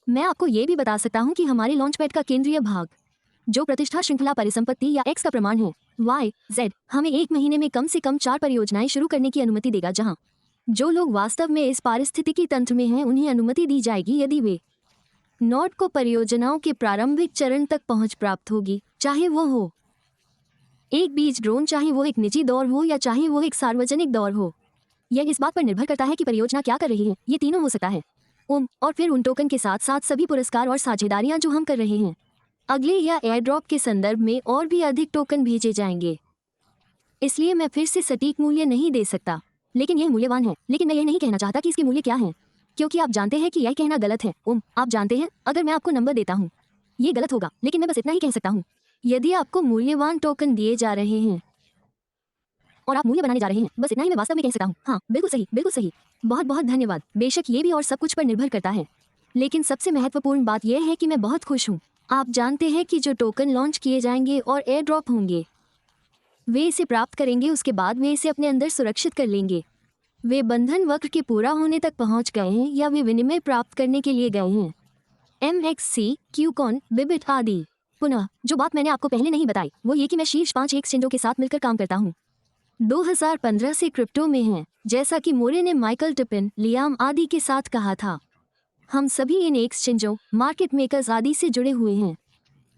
मैं आपको ये भी बता सकता हूँ कि हमारे लॉन्चपैड का केंद्रीय भाग, जो प्रतिष्ठा श्रृंखला परिसंपत्ति या एक्स का प्रमाण है, YZ, हमें एक महीने में कम से कम 4 परियोजनाएं शुरू करने की अनुमति देगा, जहां जो लोग वास्तव में इस पारिस्थितिकी तंत्र में हैं उन्हें अनुमति दी जाएगी यदि वे नोड को परियोजनाओं के प्रारंभिक चरण तक पहुंच प्राप्त होगी, चाहे वो हो एक बीज ड्रोन, चाहे वो एक निजी दौर हो या चाहे वो एक सार्वजनिक दौर हो। यह इस बात पर निर्भर करता है कि परियोजना क्या कर रही है, ये तीनों हो सकता है। और फिर उन टोकन के साथ साथ सभी पुरस्कार और साझेदारियां जो हम कर रहे हैं। अगले या एयर ड्रॉप के संदर्भ में और भी अधिक टोकन भेजे जाएंगे, इसलिए मैं फिर से सटीक मूल्य नहीं दे सकता, लेकिन यह मूल्यवान है। लेकिन मैं यह नहीं कहना चाहता कि इसके मूल्य क्या हैं, क्योंकि आप जानते हैं कि यह कहना गलत है। आप जानते हैं, अगर मैं आपको नंबर देता हूँ ये गलत होगा, लेकिन मैं बस इतना ही कह सकता हूँ। यदि आपको मूल्यवान टोकन दिए जा रहे हैं और आप मूल्य बनाने जा रहे हैं, बस इतना ही मैं वास्तव में कह सकता हूँ। हाँ, बिल्कुल सही, बिल्कुल सही। बहुत बहुत धन्यवाद। बेशक ये भी और सब कुछ पर निर्भर करता है, लेकिन सबसे महत्वपूर्ण बात यह है कि मैं बहुत खुश हूँ। आप जानते हैं कि जो टोकन लॉन्च किए जाएंगे और एयर ड्रॉप होंगे, वे इसे प्राप्त करेंगे, उसके बाद वे इसे अपने अंदर सुरक्षित कर लेंगे। वे बंधन वक्र के पूरा होने तक पहुंच गए हैं या वे विनिमय प्राप्त करने के लिए गए हैं। MXC, क्यूकॉन, बिबिट आदि। पुनः जो बात मैंने आपको पहले नहीं बताई वो ये कि मैं शीर्ष 5 एक्सचेंजों के साथ मिलकर काम करता हूँ। 2015 से क्रिप्टो में हैं, जैसा कि मोरे ने माइकल टिपिन, लियाम आदि के साथ कहा था। हम सभी इन एक्सचेंजों, मार्केट मेकर्स आदि से जुड़े हुए हैं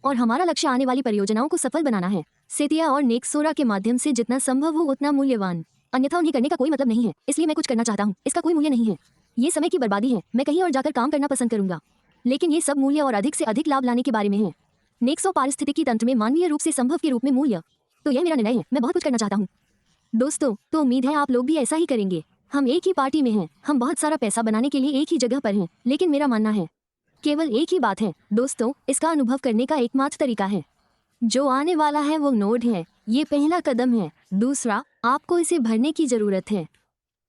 और हमारा लक्ष्य आने वाली परियोजनाओं को सफल बनाना है। सेतिया और नेक्सोरा के माध्यम से जितना संभव हो उतना मूल्यवान, अन्यथा उन्हें करने का कोई मतलब नहीं है। इसलिए मैं कुछ करना चाहता हूँ, इसका कोई मूल्य नहीं है। ये समय की बर्बादी है, मैं कहीं और जाकर काम करना पसंद करूंगा। लेकिन ये सब मूल्य और अधिक से अधिक लाभ लाने के बारे में है। नेक्सो पारिस्थितिकी तंत्र में मानवीय रूप से संभव के रूप में मूल्य। तो यह मेरा निर्णय है, मैं बहुत कुछ करना चाहता हूँ। दोस्तों, तो उम्मीद है आप लोग भी ऐसा ही करेंगे। हम एक ही पार्टी में हैं, हम बहुत सारा पैसा बनाने के लिए एक ही जगह पर हैं, लेकिन मेरा मानना है केवल एक ही बात है दोस्तों, इसका अनुभव करने का एकमात्र तरीका है। जो आने वाला है वो नोड है, ये पहला कदम है। दूसरा, आपको इसे भरने की जरूरत है।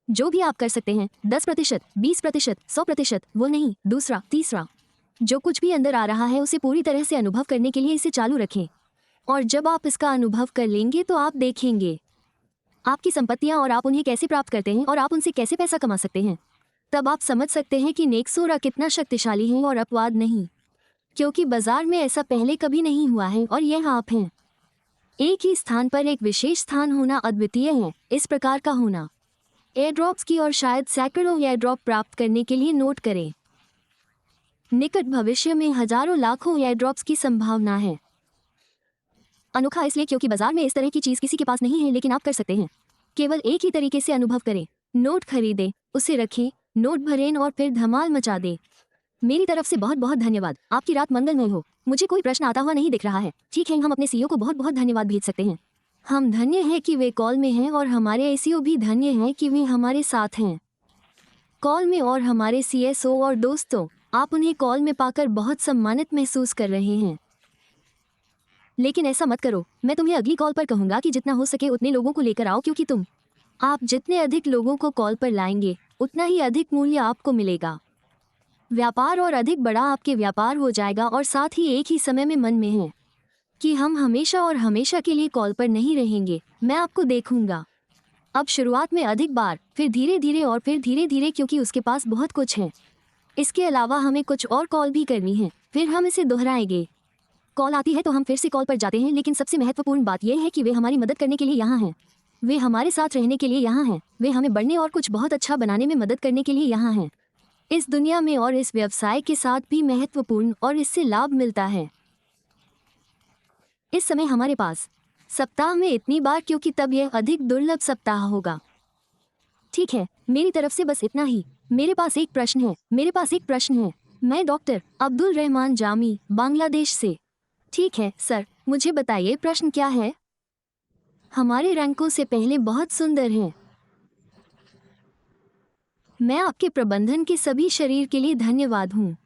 जो भी आप कर सकते हैं, 10%, 20%, 100%, वो नहीं। दूसरा, तीसरा, जो कुछ भी अंदर आ रहा है उसे पूरी तरह से अनुभव करने के लिए इसे चालू रखें। और जब आप इसका अनुभव कर लेंगे तो आप देखेंगे आपकी संपत्तियां और आप उन्हें कैसे प्राप्त करते हैं और आप उनसे कैसे पैसा कमा सकते हैं। तब आप समझ सकते हैं कि नेक्सोरा कितना शक्तिशाली है और अपवाद नहीं, क्योंकि बाजार में ऐसा पहले कभी नहीं हुआ है और यह आप हैं। एक ही स्थान पर एक विशेष स्थान होना अद्वितीय है, इस प्रकार का होना। एयरड्रॉप्स की और शायद सैकड़ों एयरड्रॉप प्राप्त करने के लिए नोट करें। निकट भविष्य में हजारों लाखों एयरड्रॉप्स की संभावना है। अनोखा इसलिए क्योंकि बाजार में इस तरह की चीज किसी के पास नहीं है, लेकिन आप कर सकते हैं। केवल एक ही तरीके से अनुभव करें। नोट खरीदें, उसे रखें, नोट भरें और फिर धमाल मचा दें। मेरी तरफ से बहुत बहुत धन्यवाद। आपकी रात मंगलमय हो। मुझे कोई प्रश्न आता हुआ नहीं दिख रहा है। ठीक है, हम अपने सीईओ को बहुत बहुत धन्यवाद भेज सकते हैं। हम धन्य हैं कि वे कॉल में हैं और हमारे एसीओ भी धन्य हैं कि वे हमारे साथ हैं कॉल में। और हमारे सीएसओ और दोस्तों, आप उन्हें कॉल में पाकर बहुत सम्मानित महसूस कर रहे हैं। लेकिन ऐसा मत करो, मैं तुम्हें अगली कॉल पर कहूंगा कि जितना हो सके उतने लोगों को लेकर आओ, क्योंकि आप जितने अधिक लोगों को कॉल पर लाएंगे उतना ही अधिक मूल्य आपको मिलेगा। व्यापार और अधिक बड़ा आपके व्यापार हो जाएगा। और साथ ही एक ही समय में मन में है कि हम हमेशा और हमेशा के लिए कॉल पर नहीं रहेंगे। मैं आपको देखूंगा। अब शुरुआत में अधिक बार, फिर धीरे धीरे और फिर धीरे धीरे, क्योंकि उसके पास बहुत कुछ है। इसके अलावा हमें कुछ और कॉल भी करनी है, फिर हम इसे दोहराएंगे। कॉल आती है तो हम फिर से कॉल पर जाते हैं, लेकिन सबसे महत्वपूर्ण बात यह है कि वे हमारी मदद करने के लिए यहाँ हैं। वे हमारे साथ रहने के लिए यहाँ हैं। वे हमें बढ़ने और कुछ बहुत अच्छा बनाने में मदद करने के लिए यहाँ हैं। इस दुनिया में और इस व्यवसाय के साथ भी महत्वपूर्ण, और इससे लाभ मिलता है। इस समय हमारे पास सप्ताह में इतनी बार, क्योंकि तब यह अधिक दुर्लभ सप्ताह होगा। ठीक है, मेरी तरफ से बस इतना ही। मेरे पास एक प्रश्न है। मैं डॉक्टर अब्दुल रहमान जामी, बांग्लादेश से। ठीक है सर, मुझे बताइए प्रश्न क्या है। हमारे रैंकों से पहले बहुत सुंदर हैं। मैं आपके प्रबंधन के सभी शरीर के लिए धन्यवाद हूँ।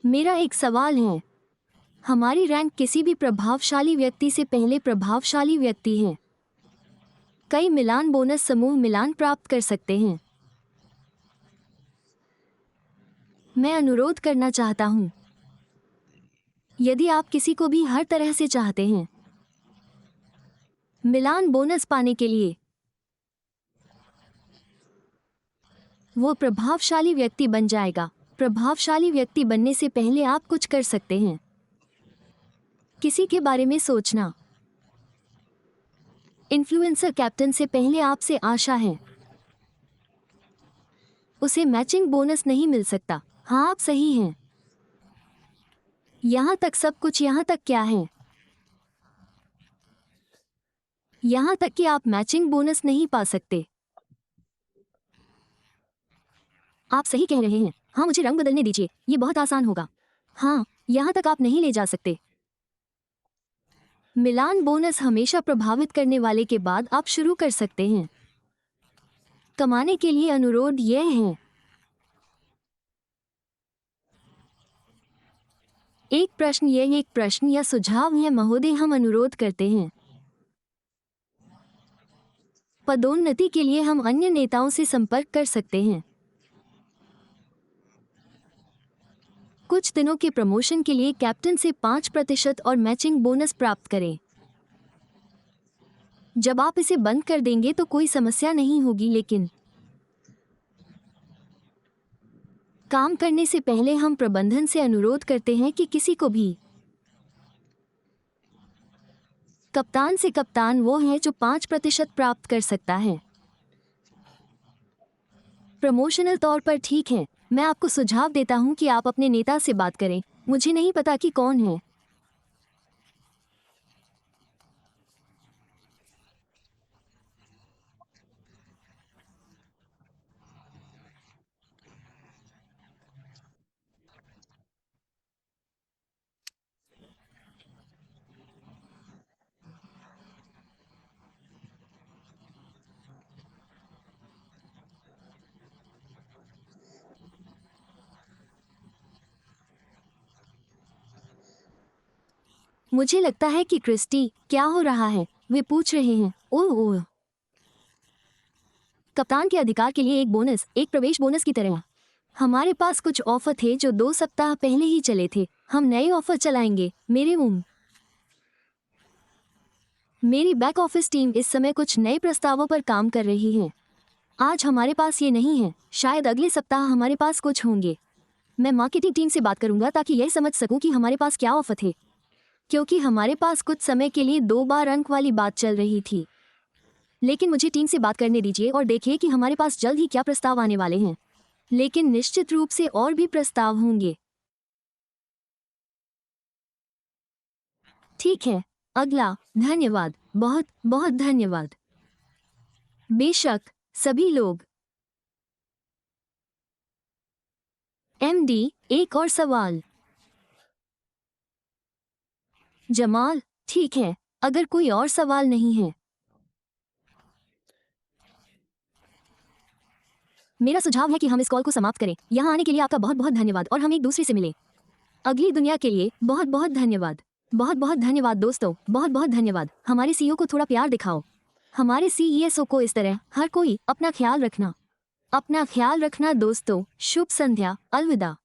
मेरा एक सवाल है। हमारी रैंक किसी भी प्रभावशाली व्यक्ति से पहले प्रभावशाली व्यक्ति है। कई मिलान बोनस समूह मिलान प्राप्त कर सकते हैं। मैं अनुरोध करना चाहता हूँ, यदि आप किसी को भी हर तरह से चाहते हैं मिलान बोनस पाने के लिए, वो प्रभावशाली व्यक्ति बन जाएगा। प्रभावशाली व्यक्ति बनने से पहले आप कुछ कर सकते हैं। किसी के बारे में सोचना। इन्फ्लुएंसर कैप्टन से पहले आपसे आशा है। उसे मैचिंग बोनस नहीं मिल सकता। हाँ, आप सही हैं। यहाँ तक सब कुछ, यहाँ तक क्या है, यहाँ तक कि आप मैचिंग बोनस नहीं पा सकते। आप सही कह रहे हैं। हाँ, मुझे रंग बदलने दीजिए, ये बहुत आसान होगा। हाँ, यहाँ तक आप नहीं ले जा सकते। मिलान बोनस हमेशा प्रभावित करने वाले के बाद आप शुरू कर सकते हैं। कमाने के लिए अनुरोध यह है। एक प्रश्न या सुझाव है महोदय, हम अनुरोध करते हैं। पदोन्नति के लिए हम अन्य नेताओं से संपर्क कर सकते हैं। कुछ दिनों के प्रमोशन के लिए कैप्टन से 5% और मैचिंग बोनस प्राप्त करें। जब आप इसे बंद कर देंगे तो कोई समस्या नहीं होगी, लेकिन काम करने से पहले हम प्रबंधन से अनुरोध करते हैं कि किसी को भी कप्तान से कप्तान वो है जो 5% प्राप्त कर सकता है। प्रमोशनल तौर पर ठीक है, मैं आपको सुझाव देता हूं कि आप अपने नेता से बात करें। मुझे नहीं पता कि कौन है। मुझे लगता है कि क्रिस्टी, क्या हो रहा है? वे पूछ रहे हैं। ओह ओह, कप्तान के अधिकार के लिए एक बोनस, एक प्रवेश बोनस की तरह। हमारे पास कुछ ऑफर थे जो 2 सप्ताह पहले ही चले थे। हम नए ऑफर चलाएंगे। मेरी बैक ऑफिस टीम इस समय कुछ नए प्रस्तावों पर काम कर रही है। आज हमारे पास ये नहीं है, शायद अगले सप्ताह हमारे पास कुछ होंगे। मैं मार्केटिंग टीम से बात करूंगा ताकि यह समझ सकूं कि हमारे पास क्या ऑफर थे, क्योंकि हमारे पास कुछ समय के लिए 2 बार अंक वाली बात चल रही थी। लेकिन मुझे टीम से बात करने दीजिए और देखिए कि हमारे पास जल्द ही क्या प्रस्ताव आने वाले हैं। लेकिन निश्चित रूप से और भी प्रस्ताव होंगे। ठीक है, अगला। धन्यवाद, बहुत बहुत धन्यवाद। बेशक, सभी लोग। एमडी, एक और सवाल। जमाल, ठीक है, अगर कोई और सवाल नहीं है। मेरा सुझाव है कि हम इस कॉल को समाप्त करें। यहाँ आने के लिए आपका बहुत बहुत धन्यवाद और हम एक दूसरे से मिलें। अगली दुनिया के लिए बहुत बहुत धन्यवाद। बहुत बहुत धन्यवाद दोस्तों, बहुत बहुत धन्यवाद। हमारे सीईओ को थोड़ा प्यार दिखाओ। हमारे सीईएसओ को इस तरह। हर कोई अपना ख्याल रखना। अपना ख्याल रखना दोस्तों। शुभ संध्या, अलविदा।